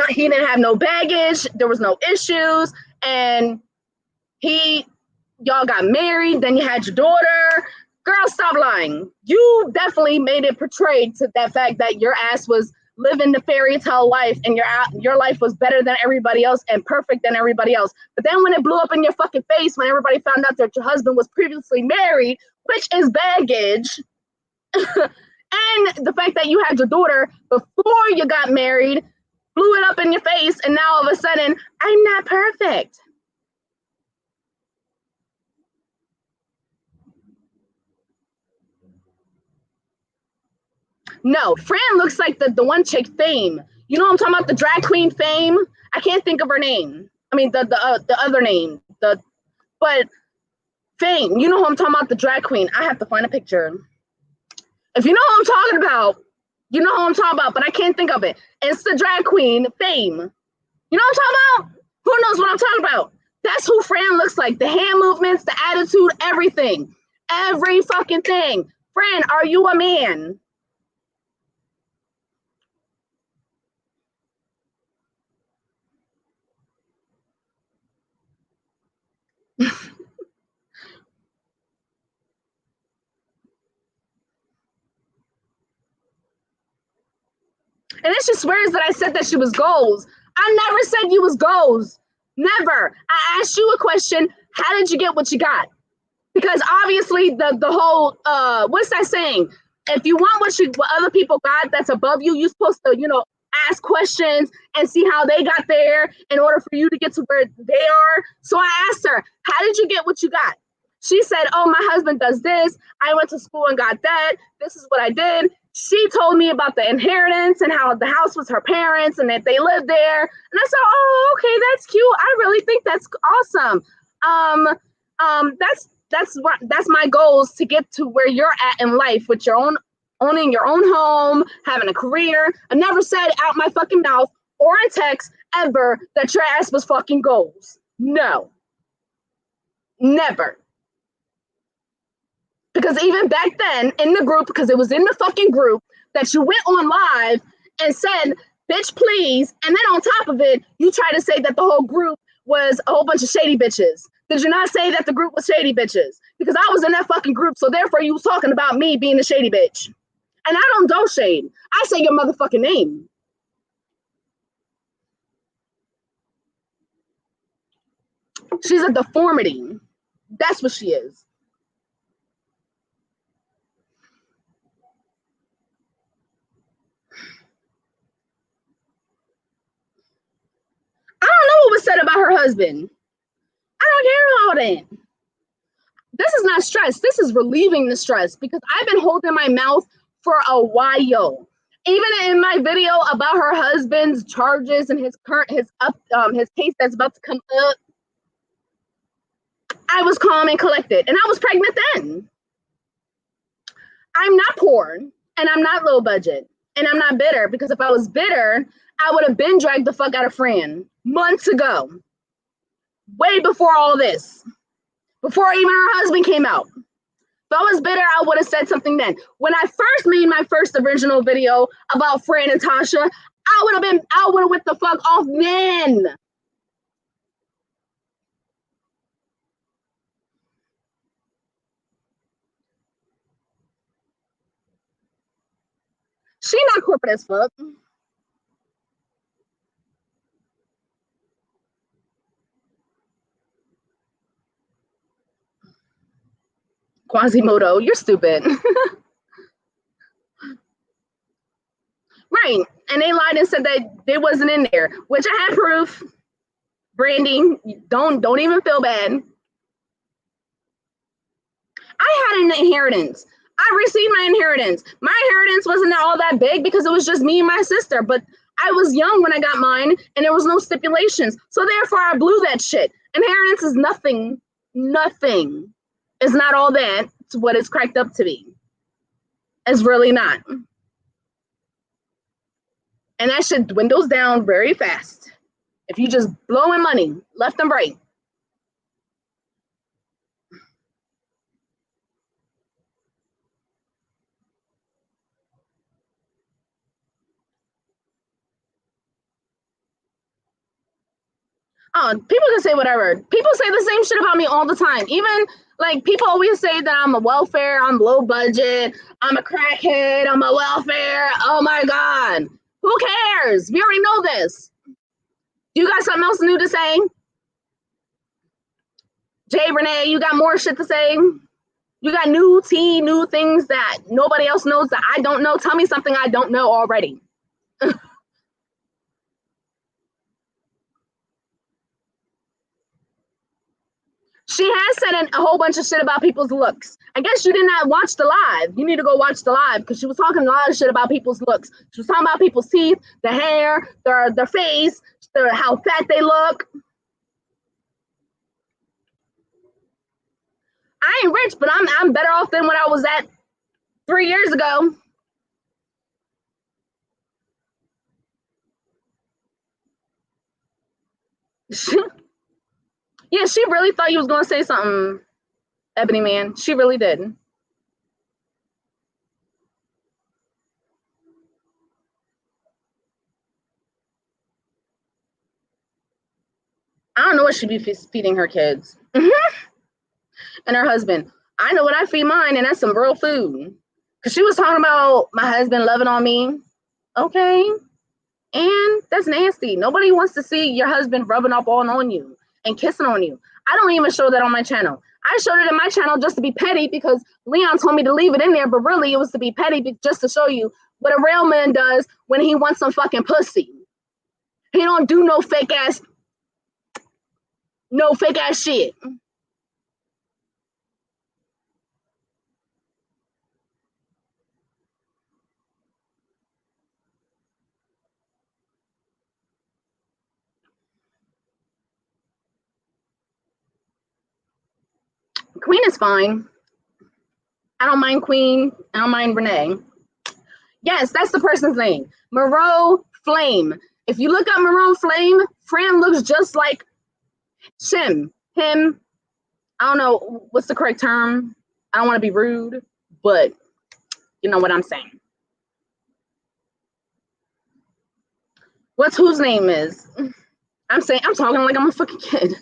he didn't have no baggage. There was no issues, and y'all got married. Then you had your daughter. Girl, stop lying. You definitely made it portrayed to that fact that your ass was living the fairy tale life and your life was better than everybody else and perfect than everybody else. But then when it blew up in your fucking face, when everybody found out that your husband was previously married, which is baggage, and the fact that you had your daughter before you got married, blew it up in your face, and now all of a sudden, I'm not perfect. No, Fran looks like the one chick, Fame. You know what I'm talking about? The drag queen Fame. I can't think of her name. I mean the other name. But Fame. You know who I'm talking about? The drag queen. I have to find a picture. If you know who I'm talking about, you know who I'm talking about. But I can't think of it. It's the drag queen Fame. You know what I'm talking about? Who knows what I'm talking about? That's who Fran looks like. The hand movements, the attitude, everything, every fucking thing. Fran, are you a man? And then she swears that I said that she was goals. I never said you was goals. Never. I asked you a question. How did you get what you got? Because obviously the whole what's that saying? If you want what other people got that's above you, you're supposed to, ask questions and see how they got there in order for you to get to where they are. So I asked her, how did you get what you got? She said, oh, my husband does this. I went to school and got that. This is what I did. She told me about the inheritance and how the house was her parents and that they lived there. And I said, oh, okay, that's cute. I really think that's awesome. That's my goals to get to where you're at in life with your own owning your own home, having a career. I never said out my fucking mouth or in text ever that your ass was fucking goals. No. Never. Because even back then in the group, because it was in the fucking group that you went on live and said, bitch, please. And then on top of it, you try to say that the whole group was a whole bunch of shady bitches. Did you not say that the group was shady bitches? Because I was in that fucking group, so therefore you was talking about me being a shady bitch. And I don't do shade. I say your motherfucking name. She's a deformity. That's what she is. I don't know what was said about her husband. I don't care about it. This is not stress. This is relieving the stress because I've been holding my mouth for a while. Even in my video about her husband's charges and his case that's about to come up, I was calm and collected, and I was pregnant then. I'm not poor, and I'm not low budget, and I'm not bitter, because if I was bitter, I would have been dragged the fuck out of Fran months ago, way before all this, before even her husband came out. If I was bitter, I would have said something then. When I first made my first original video about Fran and Tasha, I would have went the fuck off then. She not corporate as fuck. Quasimodo, you're stupid. Right. And they lied and said that they wasn't in there, which I had proof. Brandy, don't even feel bad. I had an inheritance. I received my inheritance. My inheritance wasn't all that big because it was just me and my sister, but I was young when I got mine and there was no stipulations. So therefore I blew that shit. Inheritance is nothing. Nothing. It's not all that. It's what it's cracked up to be. It's really not. And that shit dwindles down very fast. If you just blowing money left and right. Oh, people can say whatever. People say the same shit about me all the time. Even like people always say that I'm a welfare, I'm low budget, I'm a crackhead, I'm a welfare. Oh my God. Who cares? We already know this. You got something else new to say? Jay Renee, you got more shit to say? You got new tea, new things that nobody else knows that I don't know? Tell me something I don't know already. She has said a whole bunch of shit about people's looks. I guess you did not watch the live. You need to go watch the live because she was talking a lot of shit about people's looks. She was talking about people's teeth, the hair, their face, how fat they look. I ain't rich, but I'm better off than when I was at 3 years ago. Yeah, she really thought you was gonna say something, Ebony Man. She really did. I don't know what she'd be feeding her kids and her husband. I know what I feed mine, and that's some real food. Cause she was talking about my husband loving on me. Okay, and that's nasty. Nobody wants to see your husband rubbing up on you and kissing on you. I don't even show that on my channel. I showed it in my channel just to be petty because Leon told me to leave it in there, but really it was to be petty just to show you what a real man does when he wants some fucking pussy. He don't do no fake ass shit. Queen is fine. I don't mind Queen. I don't mind Renee. Yes, that's the person's name. Moreau Flame. If you look up Moreau Flame, Fran looks just like him. I don't know what's the correct term. I don't want to be rude, but you know what I'm saying. What's whose name is? I'm talking like I'm a fucking kid.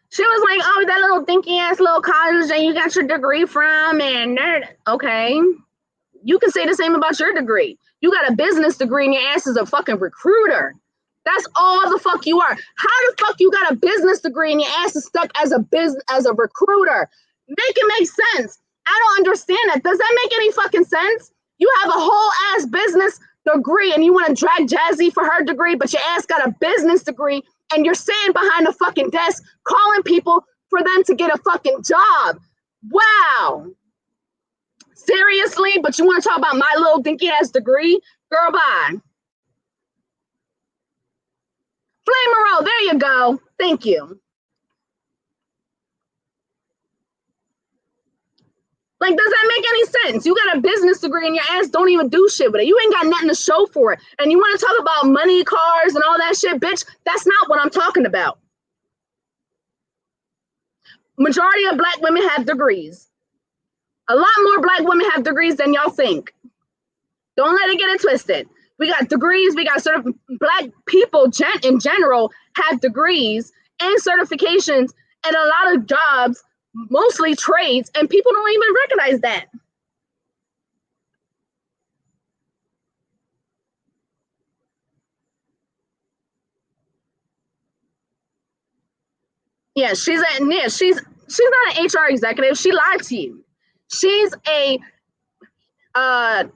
She was like, oh, that little dinky ass little college that you got your degree from, and okay. You can say the same about your degree. You got a business degree and your ass is a fucking recruiter. That's all the fuck you are. How the fuck you got a business degree and your ass is stuck as a recruiter? Make it make sense. I don't understand that. Does that make any fucking sense? You have a whole ass business degree and you want to drag Jazzy for her degree, but your ass got a business degree and you're sitting behind the fucking desk calling people for them to get a fucking job. Wow. Seriously? But you want to talk about my little dinky ass degree? Girl, bye. Flame Moreau, there you go. Thank you. Like, does that make any sense? You got a business degree and your ass don't even do shit with it. You ain't got nothing to show for it. And you want to talk about money, cars, and all that shit, bitch? That's not what I'm talking about. Majority of black women have degrees. A lot more black women have degrees than y'all think. Don't let it get it twisted. We got degrees. We got black people in general have degrees and certifications and a lot of jobs, mostly trades, and people don't even recognize that. Yeah, she's not an HR executive. She lied to you. She's a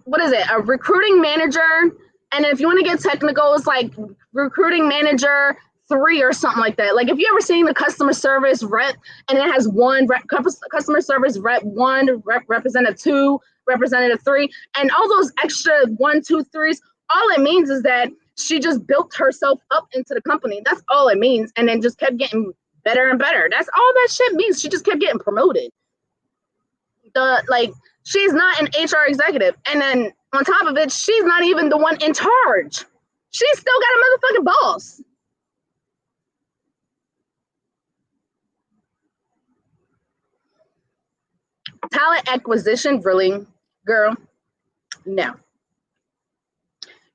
what is it? A recruiting manager. And if you want to get technical, it's like recruiting manager 3 or something like that. Like if you ever seen the customer service rep and it has customer service rep 1, representative 2, representative 3, and all those extra 1, 2, 3s, all it means is that she just built herself up into the company. That's all it means. And then just kept getting better and better. That's all that shit means. She just kept getting promoted. She's not an HR executive. And then on top of it, she's not even the one in charge. She's still got a motherfucking boss. Talent acquisition, really, girl? No.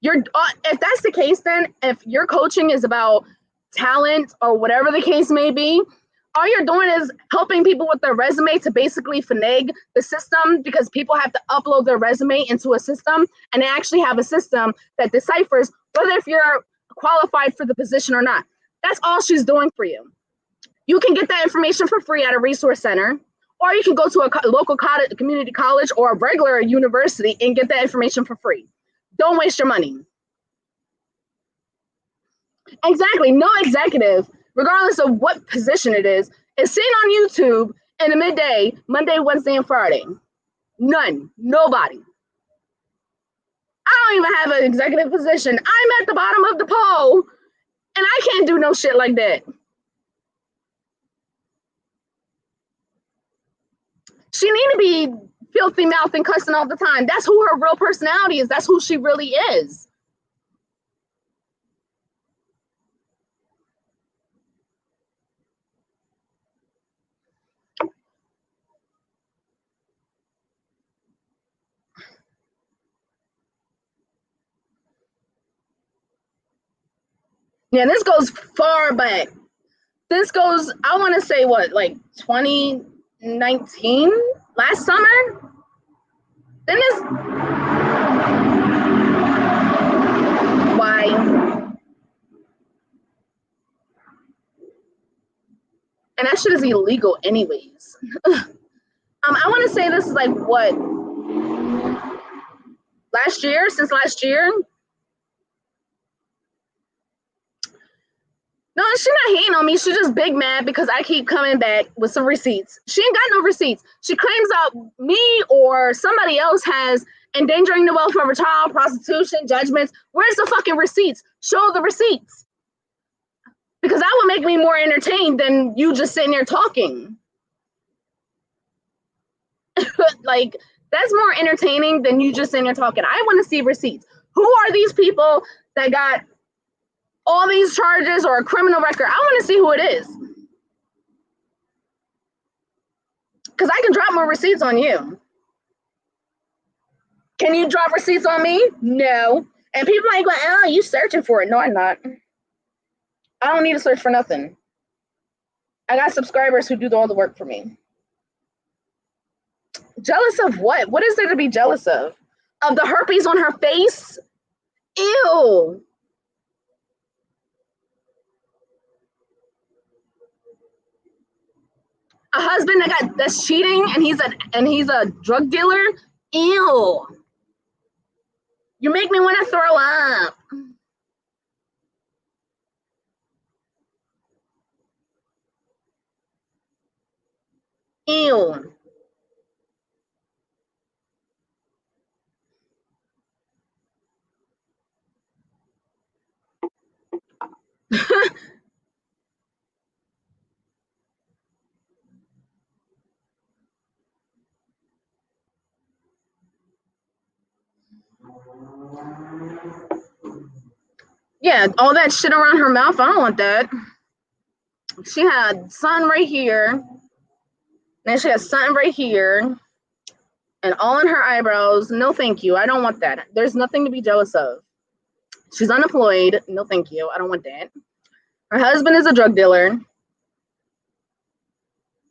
if that's the case, then if your coaching is about talent or whatever the case may be, all you're doing is helping people with their resume to basically finagle the system, because people have to upload their resume into a system, and they actually have a system that deciphers whether if you're qualified for the position or not. That's all she's doing for you. You can get that information for free at a resource center, or you can go to a local community college or a regular university and get that information for free. Don't waste your money. Exactly. No executive, regardless of what position it is sitting on YouTube in the midday, Monday, Wednesday, and Friday. None. Nobody. I don't even have an executive position. I'm at the bottom of the pole, and I can't do no shit like that. She need to be filthy mouth and cussing all the time. That's who her real personality is. That's who she really is. Yeah, this goes far back. This goes, I want to say what, like 2019, last summer? Then this, why? And that shit is illegal anyways. I want to say this is like what, since last year? No, she's not hating on me. She's just big mad because I keep coming back with some receipts. She ain't got no receipts. She claims that me or somebody else has endangering the welfare of a child, prostitution, judgments. Where's the fucking receipts? Show the receipts. Because that would make me more entertained than you just sitting there talking. Like, that's more entertaining than you just sitting there talking. I want to see receipts. Who are these people that got all these charges or a criminal record? I want to see who it is. Because I can drop more receipts on you. Can you drop receipts on me? No. And people ain't going, oh, you searching for it. No, I'm not. I don't need to search for nothing. I got subscribers who do all the work for me. Jealous of what? What is there to be jealous of? Of the herpes on her face? Ew. A husband that's cheating and he's a drug dealer? Ew. You make me want to throw up. Ew. Yeah, all that shit around her mouth, I don't want that. She had sun right here. Then she has something right here. And all in her eyebrows. No, thank you. I don't want that. There's nothing to be jealous of. She's unemployed. No, thank you. I don't want that. Her husband is a drug dealer.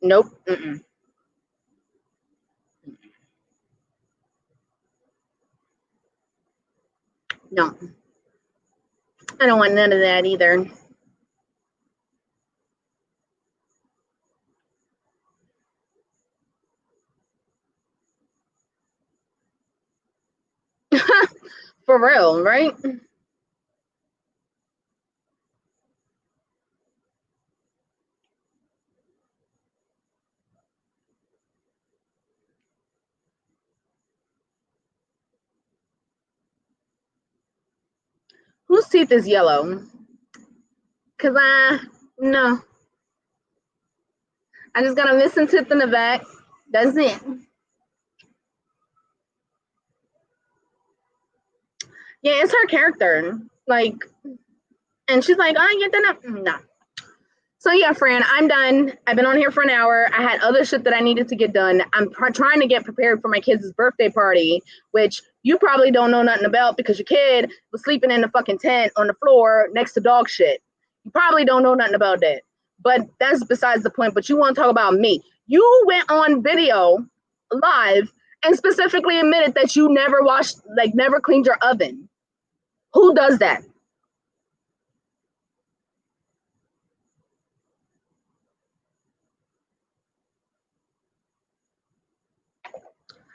Nope. Mm-mm. No. I don't want none of that either. For real, right? Whose teeth is yellow? Because no. I just got a missing tooth in the back. That's it. Yeah, it's her character. Like, and she's like, oh, you didn't. No. So yeah, Fran, I'm done. I've been on here for an hour. I had other shit that I needed to get done. I'm trying to get prepared for my kid's birthday party, which you probably don't know nothing about because your kid was sleeping in the fucking tent on the floor next to dog shit. You probably don't know nothing about that. But that's besides the point. But you want to talk about me. You went on video live and specifically admitted that you never never cleaned your oven. Who does that?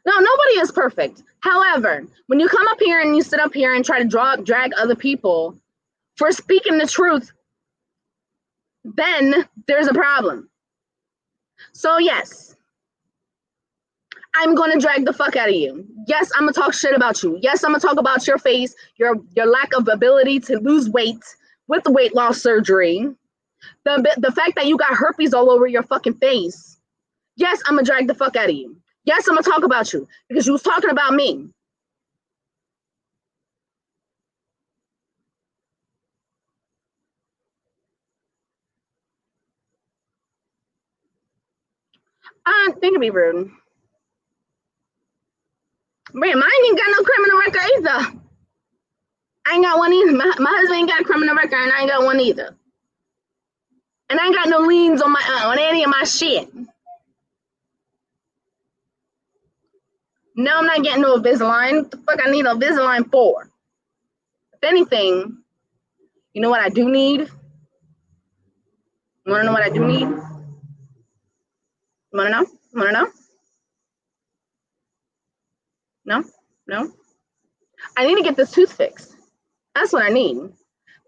No, nobody is perfect. However, when you come up here and you sit up here and try to drag other people for speaking the truth, then there's a problem. So yes, I'm going to drag the fuck out of you. Yes, I'm going to talk shit about you. Yes, I'm going to talk about your face, your lack of ability to lose weight with the weight loss surgery, the fact that you got herpes all over your fucking face. Yes, I'm going to drag the fuck out of you. Yes, I'm going to talk about you because you was talking about me. I think it'd be rude. Man, mine ain't got no criminal record either. I ain't got one either. My husband ain't got a criminal record and I ain't got one either. And I ain't got no liens on any of my shit. No, I'm not getting no Invisalign. What the fuck I need Invisalign for? If anything, you know what I do need? You wanna know what I do need? You wanna know? You wanna know? No? No? I need to get this tooth fixed. That's what I need.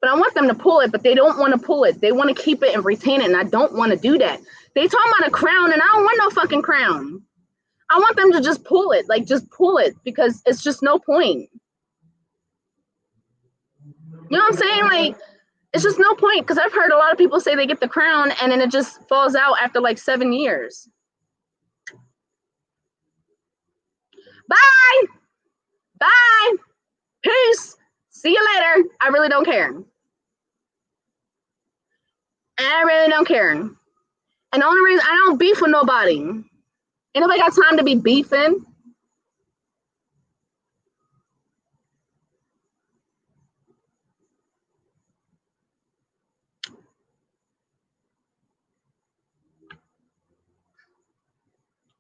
But I want them to pull it, but they don't want to pull it. They want to keep it and retain it, and I don't want to do that. They talking about a crown, and I don't want no fucking crown. I want them to just pull it, just pull it, because it's just no point. You know what I'm saying? It's just no point, because I've heard a lot of people say they get the crown, and then it just falls out after 7 years. Bye! Bye! Peace! See you later. I really don't care. I really don't care. And the only reason I don't beef with nobody. Ain't nobody got time to be beefing.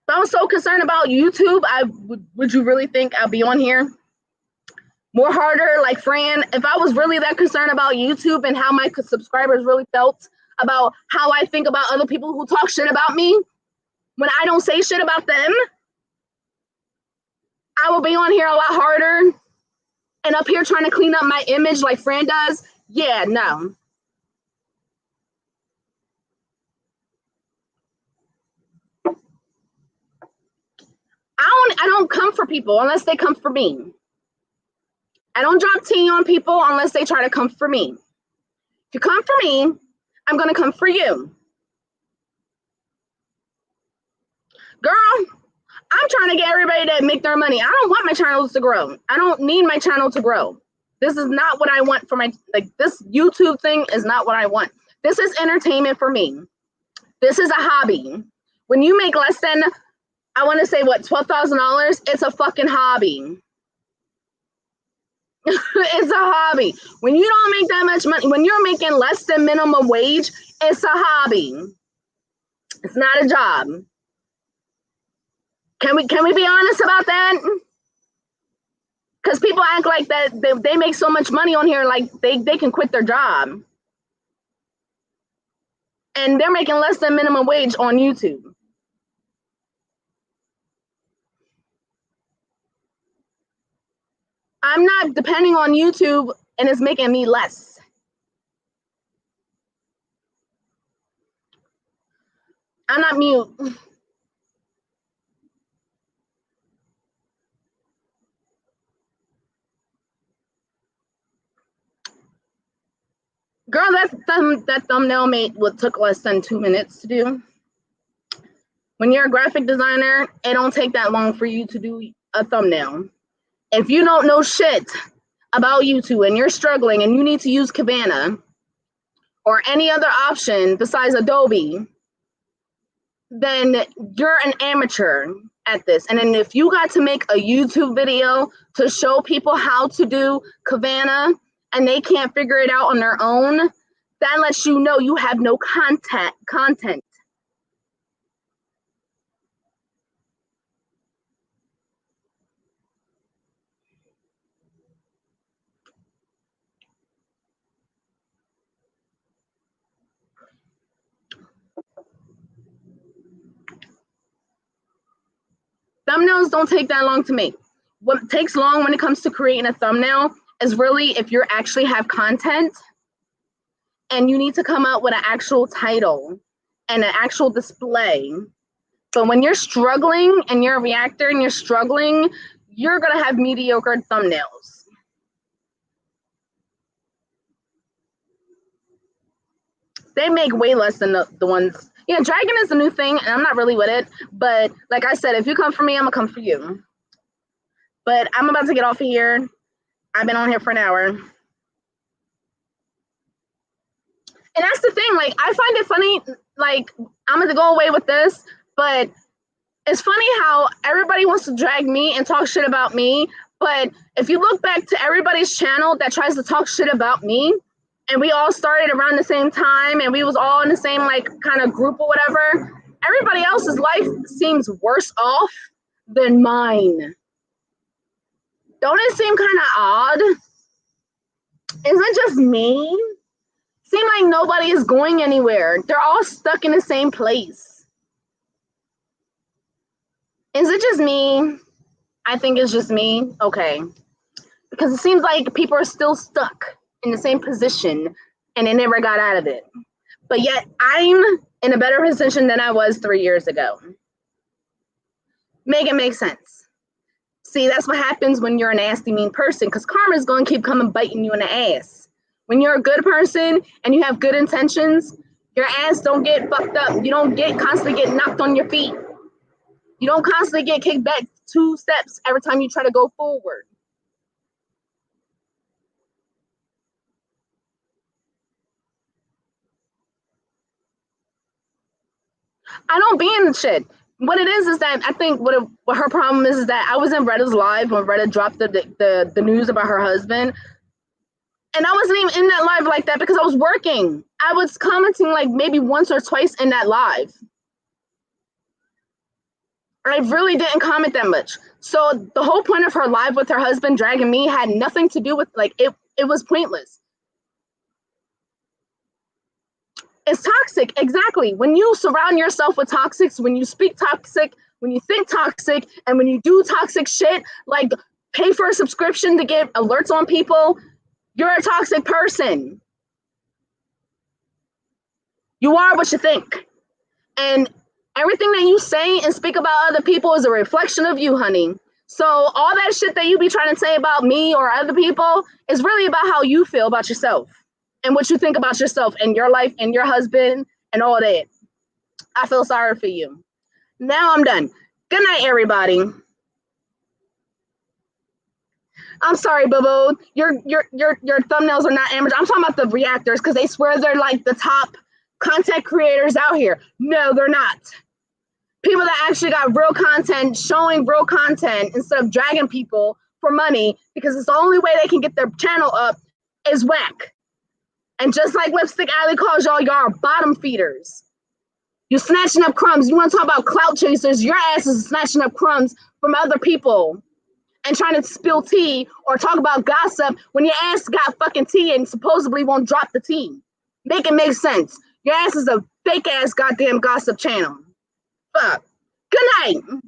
If I was so concerned about YouTube, would you really think I'll be on here? More harder, like Fran, if I was really that concerned about YouTube and how my subscribers really felt about how I think about other people who talk shit about me, when I don't say shit about them, I will be on here a lot harder and up here trying to clean up my image like Fran does. Yeah, no. I don't come for people unless they come for me. I don't drop tea on people unless they try to come for me. If you come for me, I'm going to come for you. Girl, I'm trying to get everybody to make their money. I don't want my channels to grow. I don't need my channel to grow. This is not what I want for my, this YouTube thing is not what I want. This is entertainment for me. This is a hobby. When you make less than, I want to say what, $12,000, it's a fucking hobby. It's a hobby. When you don't make that much money, when you're making less than minimum wage, it's a hobby. It's not a job. Can we be honest about that? Because people act like that they make so much money on here, like they can quit their job. And they're making less than minimum wage on YouTube. I'm not depending on YouTube and it's making me less. I'm not mute. Girl, that thumbnail took less than 2 minutes to do. When you're a graphic designer, it don't take that long for you to do a thumbnail. If you don't know shit about YouTube and you're struggling and you need to use Cabana or any other option besides Adobe, then you're an amateur at this. And then if you got to make a YouTube video to show people how to do Kavana and they can't figure it out on their own, that lets you know you have no content. Thumbnails don't take that long to make. What takes long when it comes to creating a thumbnail is really if you actually have content and you need to come up with an actual title and an actual display. But when you're struggling and you're a reactor and you're struggling, you're gonna have mediocre thumbnails. They make way less than the ones. Yeah, dragging is a new thing, and I'm not really with it. But like I said, if you come for me, I'm gonna come for you. But I'm about to get off of here. I've been on here for an hour. And that's the thing, like, I find it funny, like, I'm gonna go away with this, but it's funny how everybody wants to drag me and talk shit about me. But if you look back to everybody's channel that tries to talk shit about me, and we all started around the same time, and we was all in the same, like, kind of group or whatever, everybody else's life seems worse off than mine. Don't it seem kind of odd? Isn't it just me? Seem like nobody is going anywhere. They're all stuck in the same place. Is it just me? I think it's just me. Okay. Because it seems like people are still stuck in the same position and they never got out of it. But yet I'm in a better position than I was 3 years ago. Make it make sense. See, that's what happens when you're a nasty, mean person, because karma is going to keep coming biting you in the ass. When you're a good person and you have good intentions, your ass don't get fucked up. You don't constantly get knocked on your feet. You don't constantly get kicked back 2 steps every time you try to go forward. I don't be in the shit. What it is that I think what her problem is that I was in Retta's live when Retta dropped the news about her husband. And I wasn't even in that live like that because I was working. I was commenting like maybe once or twice in that live. I really didn't comment that much. So the whole point of her live with her husband dragging me had nothing to do with, like, it was pointless. It's toxic, exactly. When you surround yourself with toxics, when you speak toxic, when you think toxic, and when you do toxic shit, like pay for a subscription to get alerts on people, you're a toxic person. You are what you think. And everything that you say and speak about other people is a reflection of you, honey. So all that shit that you be trying to say about me or other people is really about how you feel about yourself and what you think about yourself and your life and your husband and all that. I feel sorry for you. Now I'm done. Good night, everybody. I'm sorry, boo-boo. Your thumbnails are not amateur. I'm talking about the reactors because they swear they're like the top content creators out here. No, they're not. People that actually got real content, showing real content instead of dragging people for money because it's the only way they can get their channel up is whack. And just like Lipstick Alley calls y'all are bottom feeders. You're snatching up crumbs. You want to talk about clout chasers? Your ass is snatching up crumbs from other people and trying to spill tea or talk about gossip when your ass got fucking tea and supposedly won't drop the tea. Make it make sense. Your ass is a fake ass goddamn gossip channel. Fuck. Good night.